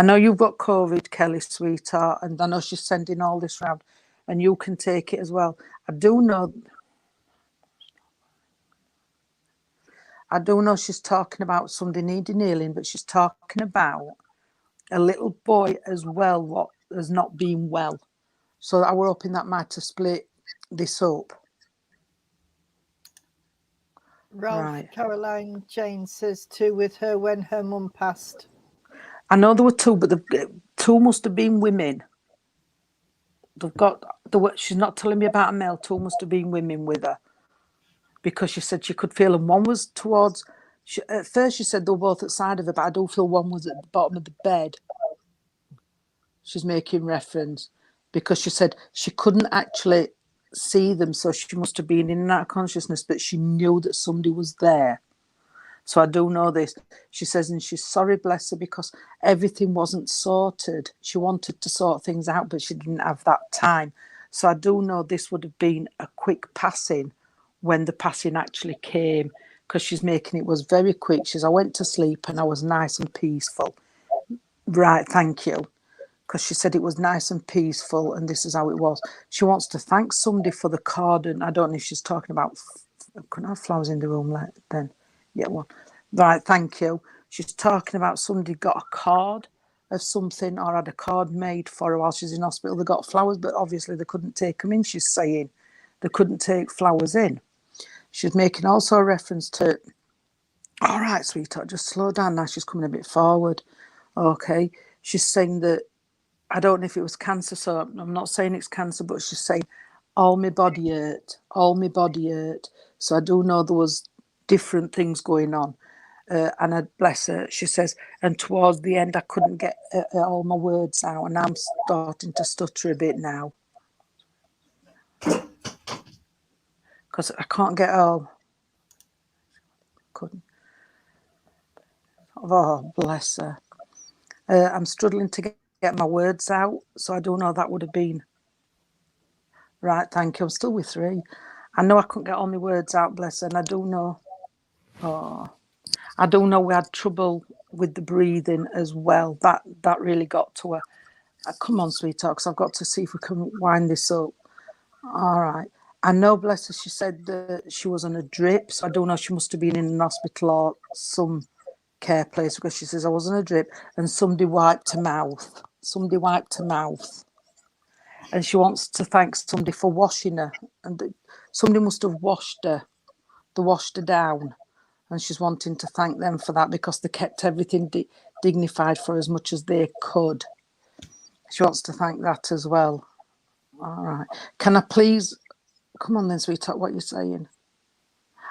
know you've got COVID, Kelly, sweetheart, and I know she's sending all this round, and you can take it as well. I do know she's talking about somebody needing healing, but she's talking about a little boy as well, what has not been well. So I were hoping that might have split this up. Ralph Right. Caroline Jane says 2 with her when her mum passed. I know there were 2, but the 2 must have been women. She's not telling me about a male. 2 must have been women with her, because she said she could feel them. One was towards, at first she said they were both at the side of her, but I do feel one was at the bottom of the bed. She's making reference, because she said she couldn't actually see them, so she must have been in and out of consciousness, but she knew that somebody was there. So I do know this. She says, and she's sorry, bless her, because everything wasn't sorted. She wanted to sort things out, but she didn't have that time. So I do know this would have been a quick passing when the passing actually came, because she's making it was very quick. She says, I went to sleep and I was nice and peaceful. Right, thank you. Because she said it was nice and peaceful, and this is how it was. She wants to thank somebody for the card, and I don't know if she's talking about, couldn't I have flowers in the room then? Yeah, one. Right, thank you. She's talking about somebody got a card of something, or had a card made for her while she's in hospital. They got flowers, but obviously they couldn't take them in, she's saying. They couldn't take flowers in. She's making also a reference to, all right, sweetheart, just slow down now. She's coming a bit forward. Okay. She's saying that, I don't know if it was cancer, so I'm not saying it's cancer, but she's saying all my body hurt. So I do know there was different things going on. And I, bless her, she says, and towards the end I couldn't get all my words out, and I'm starting to stutter a bit now, because I can't get all. Couldn't. Oh, bless her. I'm struggling to get my words out, so I don't know, that would have been. Right, thank you. I'm still with 3. I know I couldn't get all my words out, bless her, and I do know. I do know we had trouble with the breathing as well. That really got to her. Come on, sweetheart, because I've got to see if we can wind this up. All right. I know, bless her, she said that she was on a drip, so I don't know, she must have been in an hospital or some care place, because she says I was on a drip and somebody wiped her mouth. And she wants to thank somebody for washing her, and somebody must have washed her. They washed her down, and she's wanting to thank them for that, because they kept everything dignified for as much as they could. She wants to thank that as well. All right. Can I please, come on then, sweetheart, what are you saying?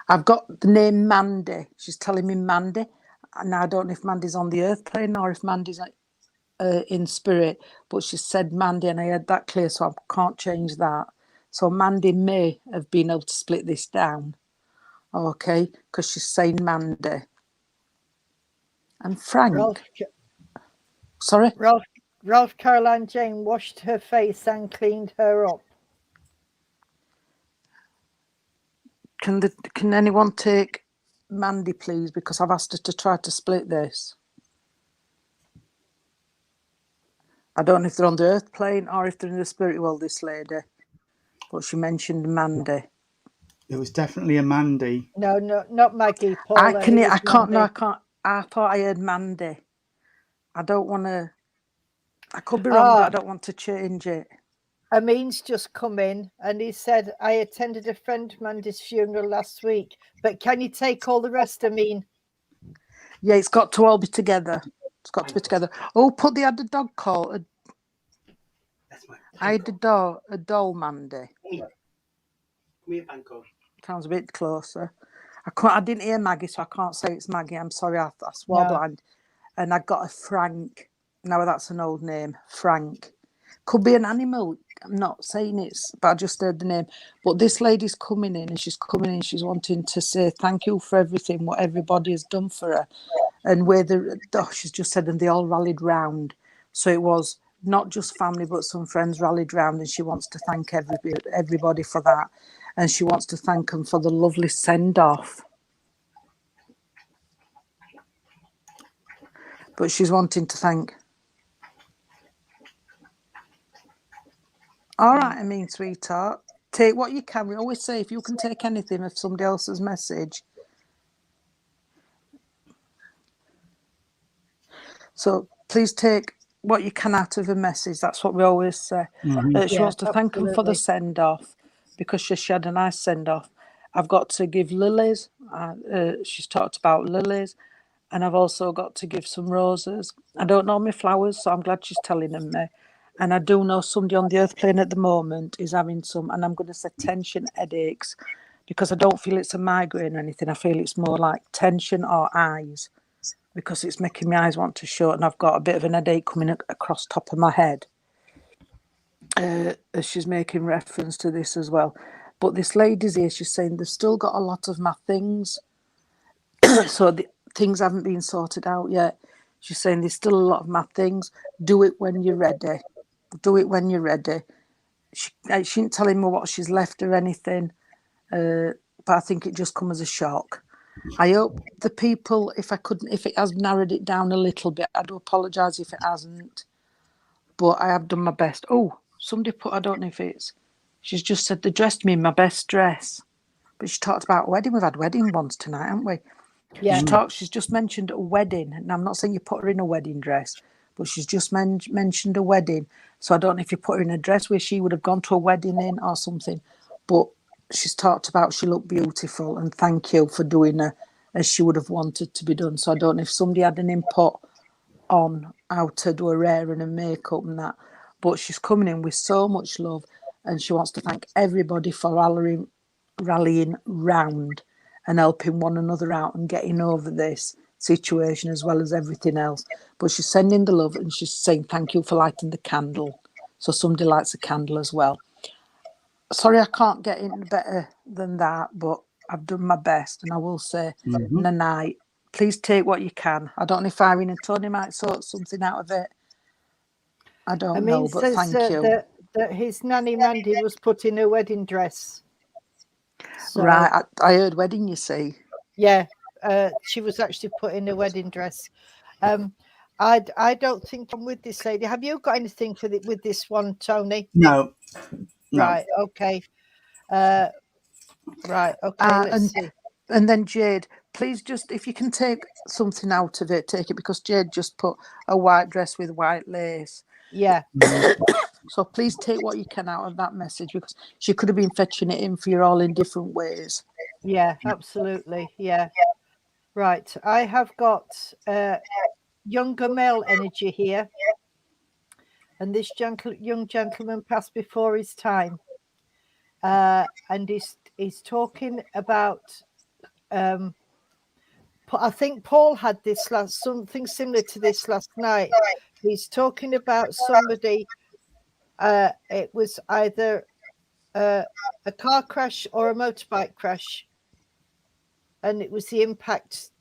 I've got the name Mandy. She's telling me Mandy. And I don't know if Mandy's on the earth plane or if Mandy's in spirit, but she said Mandy, and I had that clear, so I can't change that. So Mandy may have been able to split this down. Okay, because she's saying Mandy. And Frank. Sorry? Ralph Caroline Jane washed her face and cleaned her up. Can anyone take Mandy, please? Because I've asked her to try to split this. I don't know if they're on the earth plane or if they're in the spirit world, this lady. But she mentioned Mandy. It was definitely a Mandy. No, not Maggie. Paul. I can't. I thought I heard Mandy. I don't want to. I could be wrong, but I don't want to change it. Amin's just come in and he said, I attended a friend of Mandy's funeral last week, but can you take all the rest, Amin? Yeah, it's got to all be together. It's got to be together. Oh, I had a dog called. I had a doll Mandy. Come here, Panko. Sounds a bit closer. I didn't hear Maggie, so I can't say it's Maggie. I'm sorry, I swore blind. And I got a Frank. Now that's an old name, Frank. Could be an animal. I'm not saying it's, but I just heard the name. But this lady's coming in, and she's wanting to say thank you for everything, what everybody has done for her. And she's just said, and they all rallied round. So it was not just family, but some friends rallied round, and she wants to thank everybody for that. And she wants to thank them for the lovely send-off. But she's wanting to thank. All right, I mean, sweetheart. Take what you can. We always say if you can take anything of somebody else's message. So please take what you can out of a message. That's what we always say. Mm-hmm. She wants to thank them for the send-off because she had a nice send-off. I've got to give lilies. She's talked about lilies. And I've also got to give some roses. I don't know my flowers, so I'm glad she's telling them me. And I do know somebody on the earth plane at the moment is having some, and I'm going to say tension headaches, because I don't feel it's a migraine or anything. I feel it's more like tension or eyes, because it's making my eyes want to shut, and I've got a bit of an headache coming across top of my head. As she's making reference to this as well. But this lady's here, she's saying they've still got a lot of my things. So the things haven't been sorted out yet. She's saying there's still a lot of my things. Do it when you're ready. Do it when you're ready. She ain't telling me what she's left or anything, but I think it just come as a shock. I hope the people, if it has narrowed it down a little bit, I do apologise if it hasn't, but I have done my best. Oh, somebody put, I don't know if it's, she's just said they dressed me in my best dress, but she talked about a wedding. We've had wedding ones tonight, haven't we? Yeah. She's just mentioned a wedding, and I'm not saying you put her in a wedding dress, but she's just mentioned a wedding. So I don't know if you put her in a dress where she would have gone to a wedding in or something, but she's talked about she looked beautiful and thank you for doing her as she would have wanted to be done. So I don't know if somebody had an input on how to do her hair and her makeup and that, but she's coming in with so much love, and she wants to thank everybody for rallying round and helping one another out and getting over this situation as well as everything else. But she's sending the love, and she's saying thank you for lighting the candle. So somebody lights a candle as well. Sorry, I can't get in better than that, but I've done my best, and I will say, Nanai, please take what you can. I don't know if Irene and Tony might sort something out of it. I don't know, but thank you. That his nanny Mandy was put in a wedding dress. So, right, I heard wedding, you see. Yeah, she was actually put in a wedding dress. I don't think I'm with this lady. Have you got anything with this one, Tony? No. Right, okay. Right, okay, let's see. And then Jade, please just, if you can take something out of it, take it, because Jade just put a white dress with white lace. Yeah. So please take what you can out of that message, because she could have been fetching it in for you all in different ways. Yeah, absolutely. Yeah. Right. I have got younger male energy here. And this young gentleman passed before his time. And he's talking about, I think Paul had this something similar to this last night. He's talking about somebody, it was either a car crash or a motorbike crash. And it was the impact.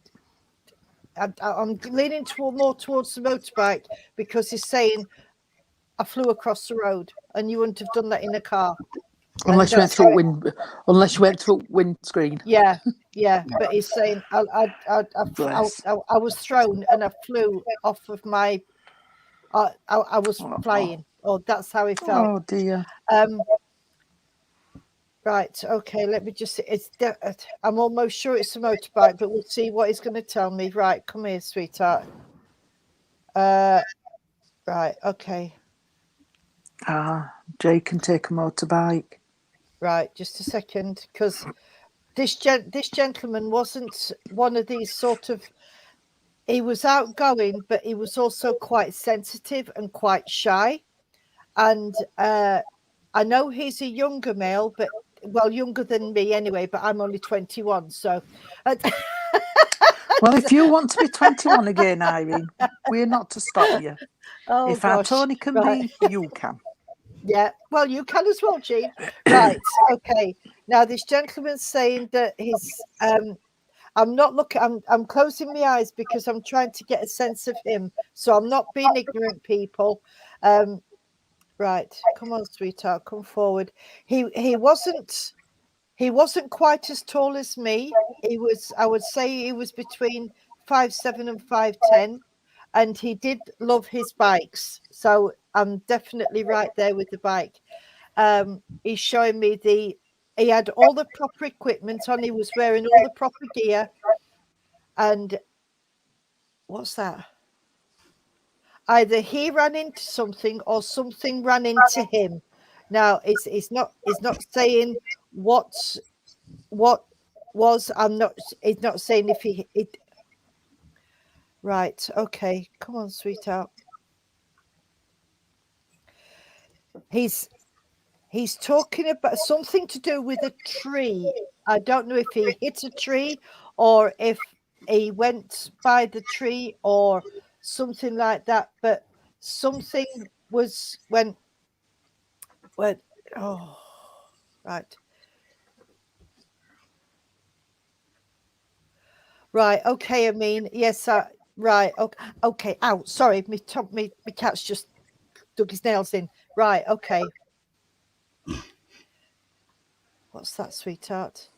I'm leaning more towards the motorbike, because he's saying, I flew across the road and you wouldn't have done that in a car. Unless you went through windscreen. Yeah. But he's saying, I was thrown and I flew off of my I was flying. Oh, that's how it felt. Oh dear. Right. Okay. Let me just. I'm almost sure it's a motorbike, but we'll see what he's going to tell me. Right. Come here, sweetheart. Right. Okay. Jay can take a motorbike. Right. Just a second, because this gentleman wasn't one of these sort of. He was outgoing, but he was also quite sensitive and quite shy. And I know he's a younger male, but well, younger than me anyway. But I'm only 21, so. Well, if you want to be 21 again, Irene, we're not to stop you. Oh, if our gosh. Tony can Right. be, you can. Yeah, well, you can as well, Jean. Right. Okay. Now, this gentleman's saying that he's. I'm not looking. I'm closing my eyes because I'm trying to get a sense of him. So I'm not being ignorant, people. Right. Come on, sweetheart. Come forward. He wasn't quite as tall as me. He was. I would say he was between 5'7" and 5'10", and he did love his bikes. So I'm definitely right there with the bike. He's showing me he had all the proper equipment on. He was wearing all the proper gear. And what's that? Either he ran into something or something ran into him. Now it's not saying what was. It's not saying if it. Right. Okay. Come on, sweetheart. He's talking about something to do with a tree. I don't know if he hit a tree or if he went by the tree or something like that. But something went. Oh, right. Right. Okay. I mean, yes. Right. Okay. Ow. Sorry. Me cat's just dug his nails in. Right. Okay. What's that, sweetheart?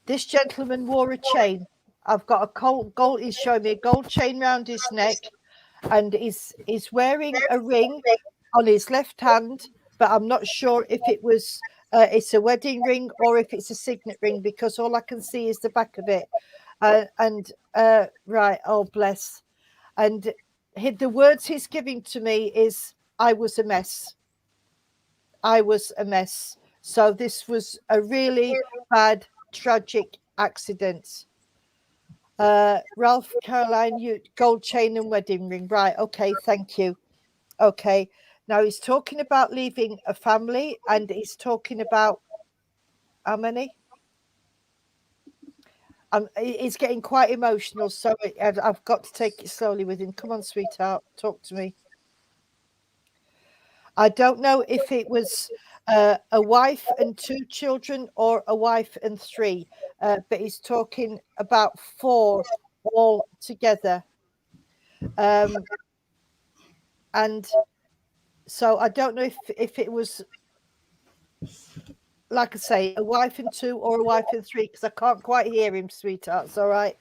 This gentleman wore a chain. I've got a gold. He's showing me a gold chain round his neck, and he's wearing a ring on his left hand. But I'm not sure if it was it's a wedding ring or if it's a signet ring because all I can see is the back of it. Right. Oh, bless. And the words he's giving to me is, "I was a mess. I was a mess." So this was a really bad, tragic accident. Ralph Caroline, you gold chain and wedding ring. Right. Okay. Thank you. Okay. Now he's talking about leaving a family and he's talking about how many? He's getting quite emotional. So I've got to take it slowly with him. Come on, sweetheart. Talk to me. I don't know if it was a wife and 2 children or a wife and 3, but he's talking about 4 all together. And so I don't know if it was, like I say, a wife and 2 or a wife and 3, because I can't quite hear him, sweethearts. All right.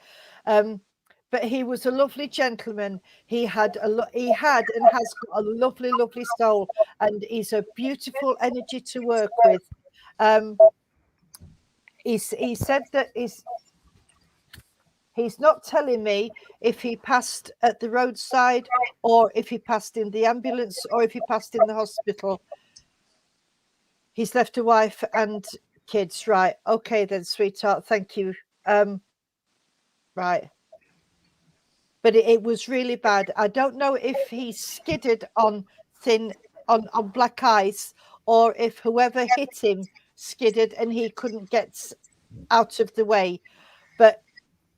But he was a lovely gentleman. He had and has got a lovely, lovely soul, and he's a beautiful energy to work with. He said that he's not telling me if he passed at the roadside or if he passed in the ambulance or if he passed in the hospital. He's left a wife and kids. Right. Okay then, sweetheart. Thank you. Right. But it was really bad. I don't know if he skidded on black ice or if whoever hit him skidded and he couldn't get out of the way. But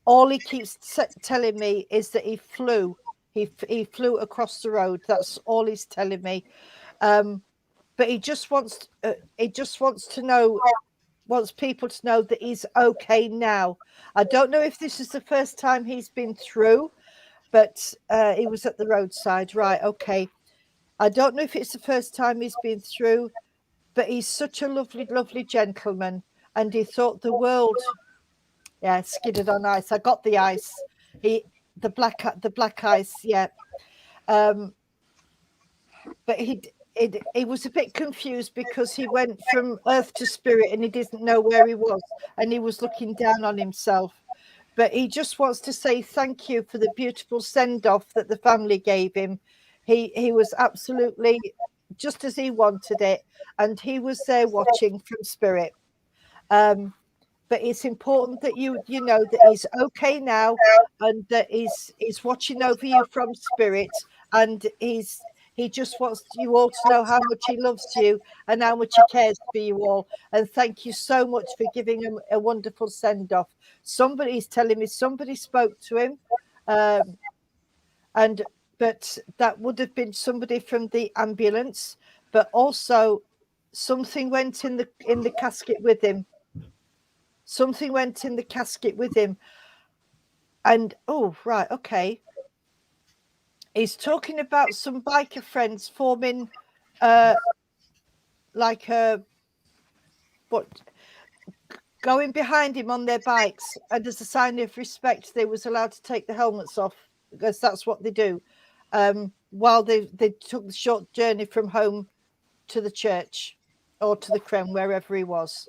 all he keeps telling me is that he flew. He flew across the road. That's all he's telling me. But he just wants to know. Wants people to know that he's okay now. I don't know if this is the first time he's been through, but he was at the roadside. Right. Okay. I don't know if it's the first time he's been through, but he's such a lovely, lovely gentleman. And he thought the world, skidded on ice. I got the ice. The black ice. Yeah. but he was a bit confused because he went from earth to spirit and he didn't know where he was, and he was looking down on himself. But he just wants to say thank you for the beautiful send-off that the family gave him. He was absolutely just as he wanted it, and he was there watching from spirit. But it's important that you know that he's okay now, and that he's watching over you from spirit, and he just wants you all to know how much he loves you and how much he cares for you all. And thank you so much for giving him a wonderful send-off. Somebody's telling me somebody spoke to him, but that would have been somebody from the ambulance, but also something went in the casket with him. Something went in the casket with him. And oh, right, okay. He's talking about some biker friends forming like a going behind him on their bikes, and as a sign of respect they was allowed to take the helmets off, because that's what they do, while they took the short journey from home to the church or to the Krem, wherever he was.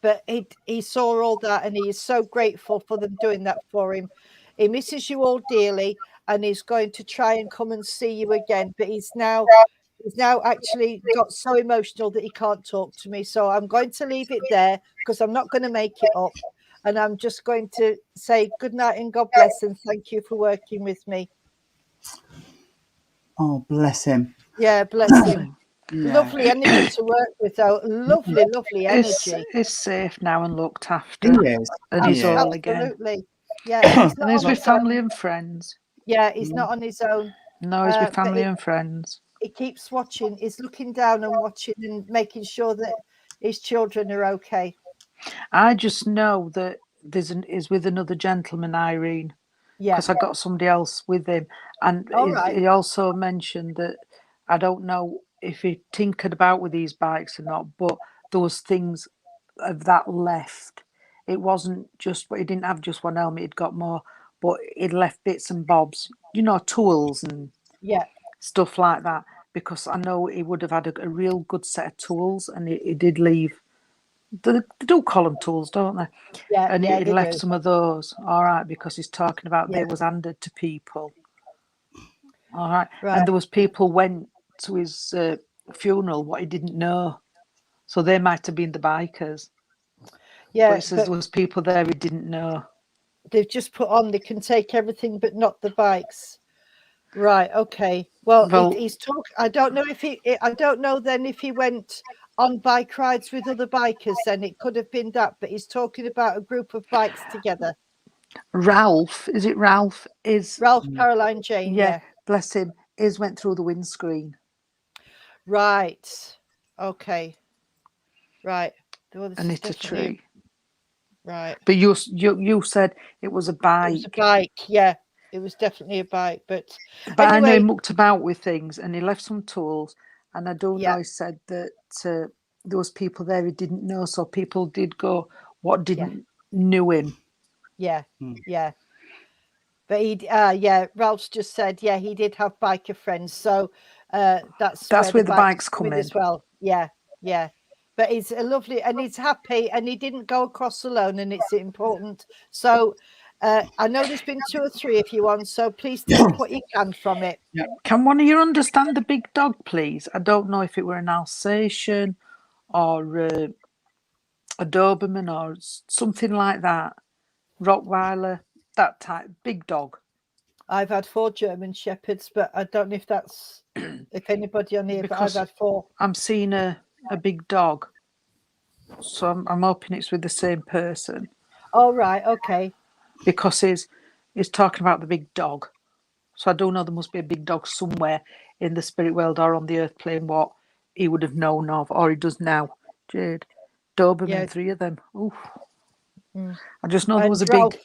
But he saw all that, and he is so grateful for them doing that for him. He misses you all dearly, and he's going to try and come and see you again. But he's now actually got so emotional that he can't talk to me. So I'm going to leave it there, because I'm not going to make it up. And I'm just going to say good night and God bless, and thank you for working with me. Oh, bless him. Yeah, bless him. Yeah. Lovely energy to work with, though. Lovely, lovely energy. He's safe now and looked after. He is. And he's all again. Absolutely. Yeah. And he's with family and friends. Yeah, he's not on his own. No, he's with family and friends. He keeps watching. He's looking down and watching and making sure that his children are okay. I just know that is with another gentleman, Irene. Yeah. Because I got somebody else with him. And he also mentioned that, I don't know if he tinkered about with these bikes or not, but there was things of that left. It wasn't just, but he didn't have just one helmet, he'd got more, but he'd left bits and bobs, tools and stuff like that, because I know he would have had a real good set of tools, and he did leave. They do call them tools, don't they? Yeah. And he left some of those, all right, because he's talking about that it was handed to people. All right. And there was people went to his funeral what he didn't know, so they might have been the bikers. Yeah, but it says there was people there he didn't know. They've just put on they can take everything but not the bikes. Right. Okay. Well, he's talking. I don't know then if he went on bike rides with other bikers. Then it could have been that, but he's talking about a group of bikes together. Ralph, is it Ralph? Ralph Caroline Jane? Yeah. Bless him. His went through the windscreen. Right. Okay. Right. And hit a tree. Right. But you said it was a bike. It was a bike. Yeah. It was definitely a bike, but anyway, I know he mucked mucked about with things, and he left some tools. And I don't know. He said that there was people there he didn't know, so people did go. What didn't knew him? Yeah, yeah. But Ralph's just said he did have biker friends, so that's where the bikes come in as well. Yeah, yeah. But he's lovely and he's happy, and he didn't go across alone, and it's important. So. I know there's been 2 or 3 of you on, so please take what you can from it. Yeah. Can one of you understand the big dog, please? I don't know if it were an Alsatian or a Doberman or something like that. Rottweiler, that type, big dog. I've had 4 German Shepherds, but I don't know if that's if anybody on here. Because but I've had 4. I'm seeing a big dog, so I'm hoping it's with the same person. Oh right, okay. Because he's talking about the big dog. So I don't know, there must be a big dog somewhere in the spirit world or on the earth plane what he would have known of, or he does now. Jade. Doberman, 3 of them. Oof. I just know there was a Ralph, big...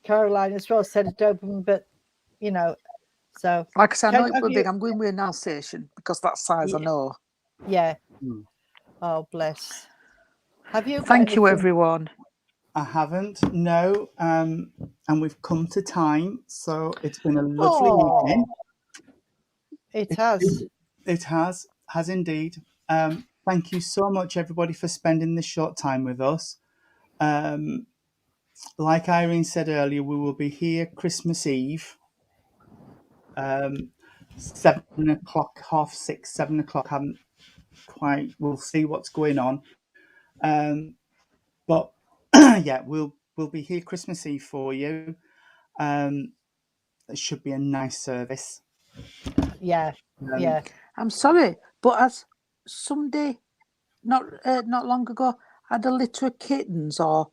Caroline as well said a Doberman, but, so... Like I said, I know it was big. I'm going with an Alsatian because that size I know. Yeah. Oh, bless. Have you? Thank you, everyone. I haven't, no, and we've come to time, so it's been a lovely evening. It has. It has indeed. Thank you so much, everybody, for spending this short time with us. Like Irene said earlier, we will be here Christmas Eve, 7 o'clock, 6:30, 7 o'clock. Haven't quite. We'll see what's going on. But yeah, we'll be here Christmas Eve for you. It should be a nice service. Yeah, yeah. I'm sorry, but as somebody not long ago had a litter of kittens or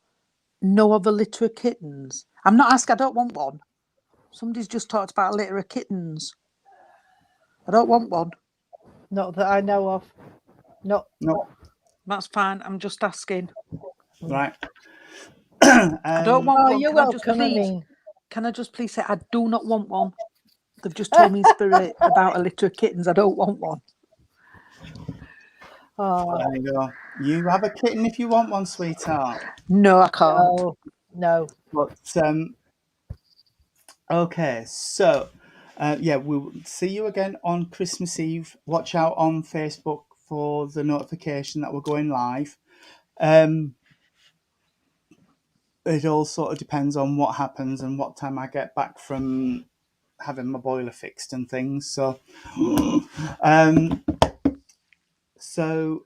know of a litter of kittens. I'm not asking, I don't want one. Somebody's just talked about a litter of kittens. I don't want one. Not that I know of. No. That's fine. I'm just asking. Right. I don't want one. You're Can I just welcome, I please? mean. Can I just please say I do not want one? They've just told me in spirit about a litter of kittens. I don't want one. Oh, There you go. You have a kitten if you want one, sweetheart. No, I can't. no. But okay, so yeah, we'll see you again on Christmas Eve. Watch out on Facebook for the notification that we're going live. It all sort of depends on what happens and what time I get back from having my boiler fixed and things. So, so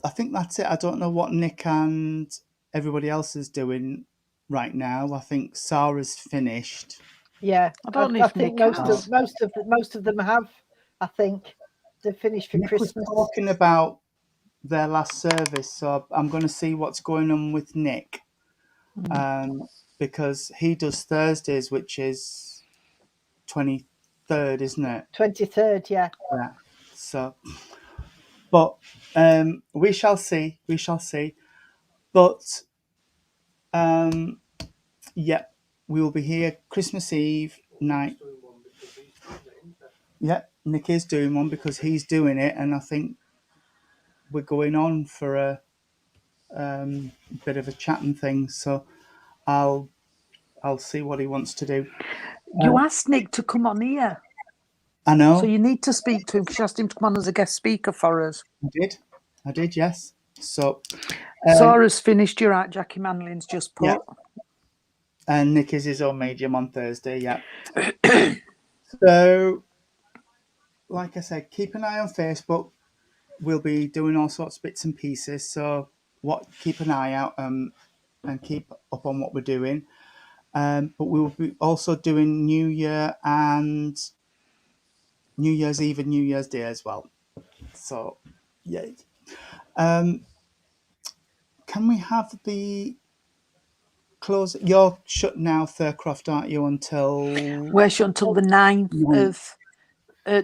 I think that's it. I don't know what Nick and everybody else is doing right now. I think Sarah's finished. Yeah, I don't know I if think Nick has. most of them have. I think they're finished for Nick was Christmas. talking about their last service, so I'm going to see what's going on with Nick, because he does Thursdays, which is 23rd, isn't it? 23rd, yeah. Yeah. So, but we shall see. We shall see. But yeah, we will be here Christmas Eve night. Yeah, Nick is doing one because he's doing it, and I think we're going on for a bit of a chatting thing. So I'll see what he wants to do. You asked Nick to come on here. I know. So you need to speak to him because you asked him to come on as a guest speaker for us. I did, yes. So Sarah's finished. You're right. Jackie Manling's just put. Yeah. And Nick is his own medium on Thursday, yeah. So, like I said, keep an eye on Facebook. We'll be doing all sorts of bits and pieces. So, keep an eye out and keep up on what we're doing. But we will be also doing New Year and New Year's Eve and New Year's Day as well. So, yeah. Can we have the close? You're shut now, Thurcroft, aren't you? We're shut until the 9th of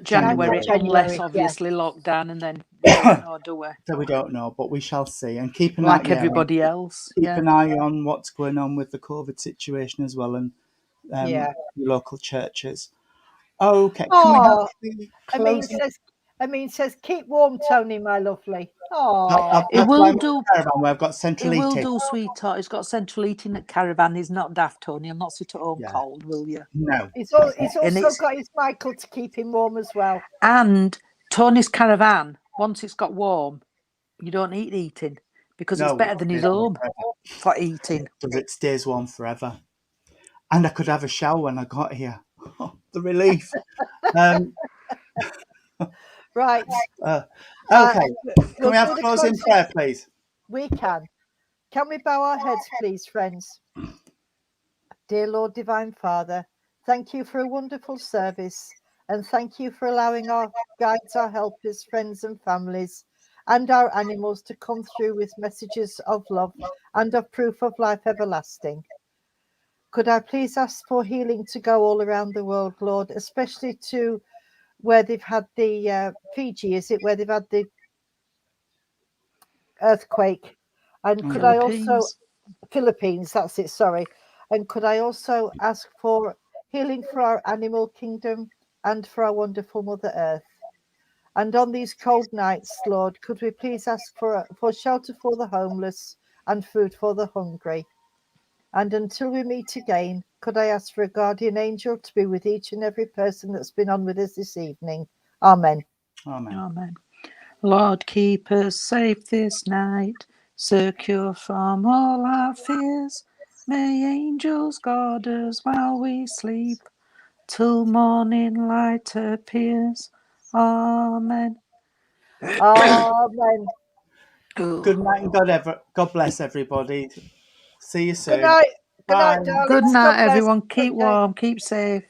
January, January, unless yeah. obviously lockdown, and then we don't know, do we? So we don't know, but we shall see. And keep an Like eye, everybody else. keep Yeah. an eye on what's going on with the COVID situation as well, and your local churches. Okay, can we have the closing? I mean, says keep warm, Tony, my lovely. Oh, It will do. Caravan where I've got central It will heating. do, sweetheart. It's got central heating at Caravan. He's not daft, Tony. I'll not sit at home Yeah. cold, will you? No. he's also got his Michael to keep him warm as well. And Tony's Caravan, once it's got warm, you don't need heating because it's better than his home for eating. Because it stays warm forever. And I could have a shower when I got here. The relief. Right. Okay. Can we have closing prayer, please? We can. Can we bow our heads, please, friends? Dear Lord, Divine Father, thank you for a wonderful service, and thank you for allowing our guides, our helpers, friends and families, and our animals to come through with messages of love and of proof of life everlasting. Could I please ask for healing to go all around the world, Lord, especially to where they've had the Fiji, is it, where they've had the earthquake? And could I also, Philippines, that's it, sorry. And could I also ask for healing for our animal kingdom and for our wonderful Mother Earth? And on these cold nights, Lord, could we please ask for shelter for the homeless and food for the hungry? And until we meet again, could I ask for a guardian angel to be with each and every person that's been on with us this evening? Amen. Amen. Amen. Lord, keep us safe this night, secure from all our fears. May angels guard us while we sleep, till morning light appears. Amen. Amen. Good night and God bless everybody. See you soon. Good night. Good Bye. night, darlings. Good God night, bless. everyone. Keep Good night. warm, keep safe.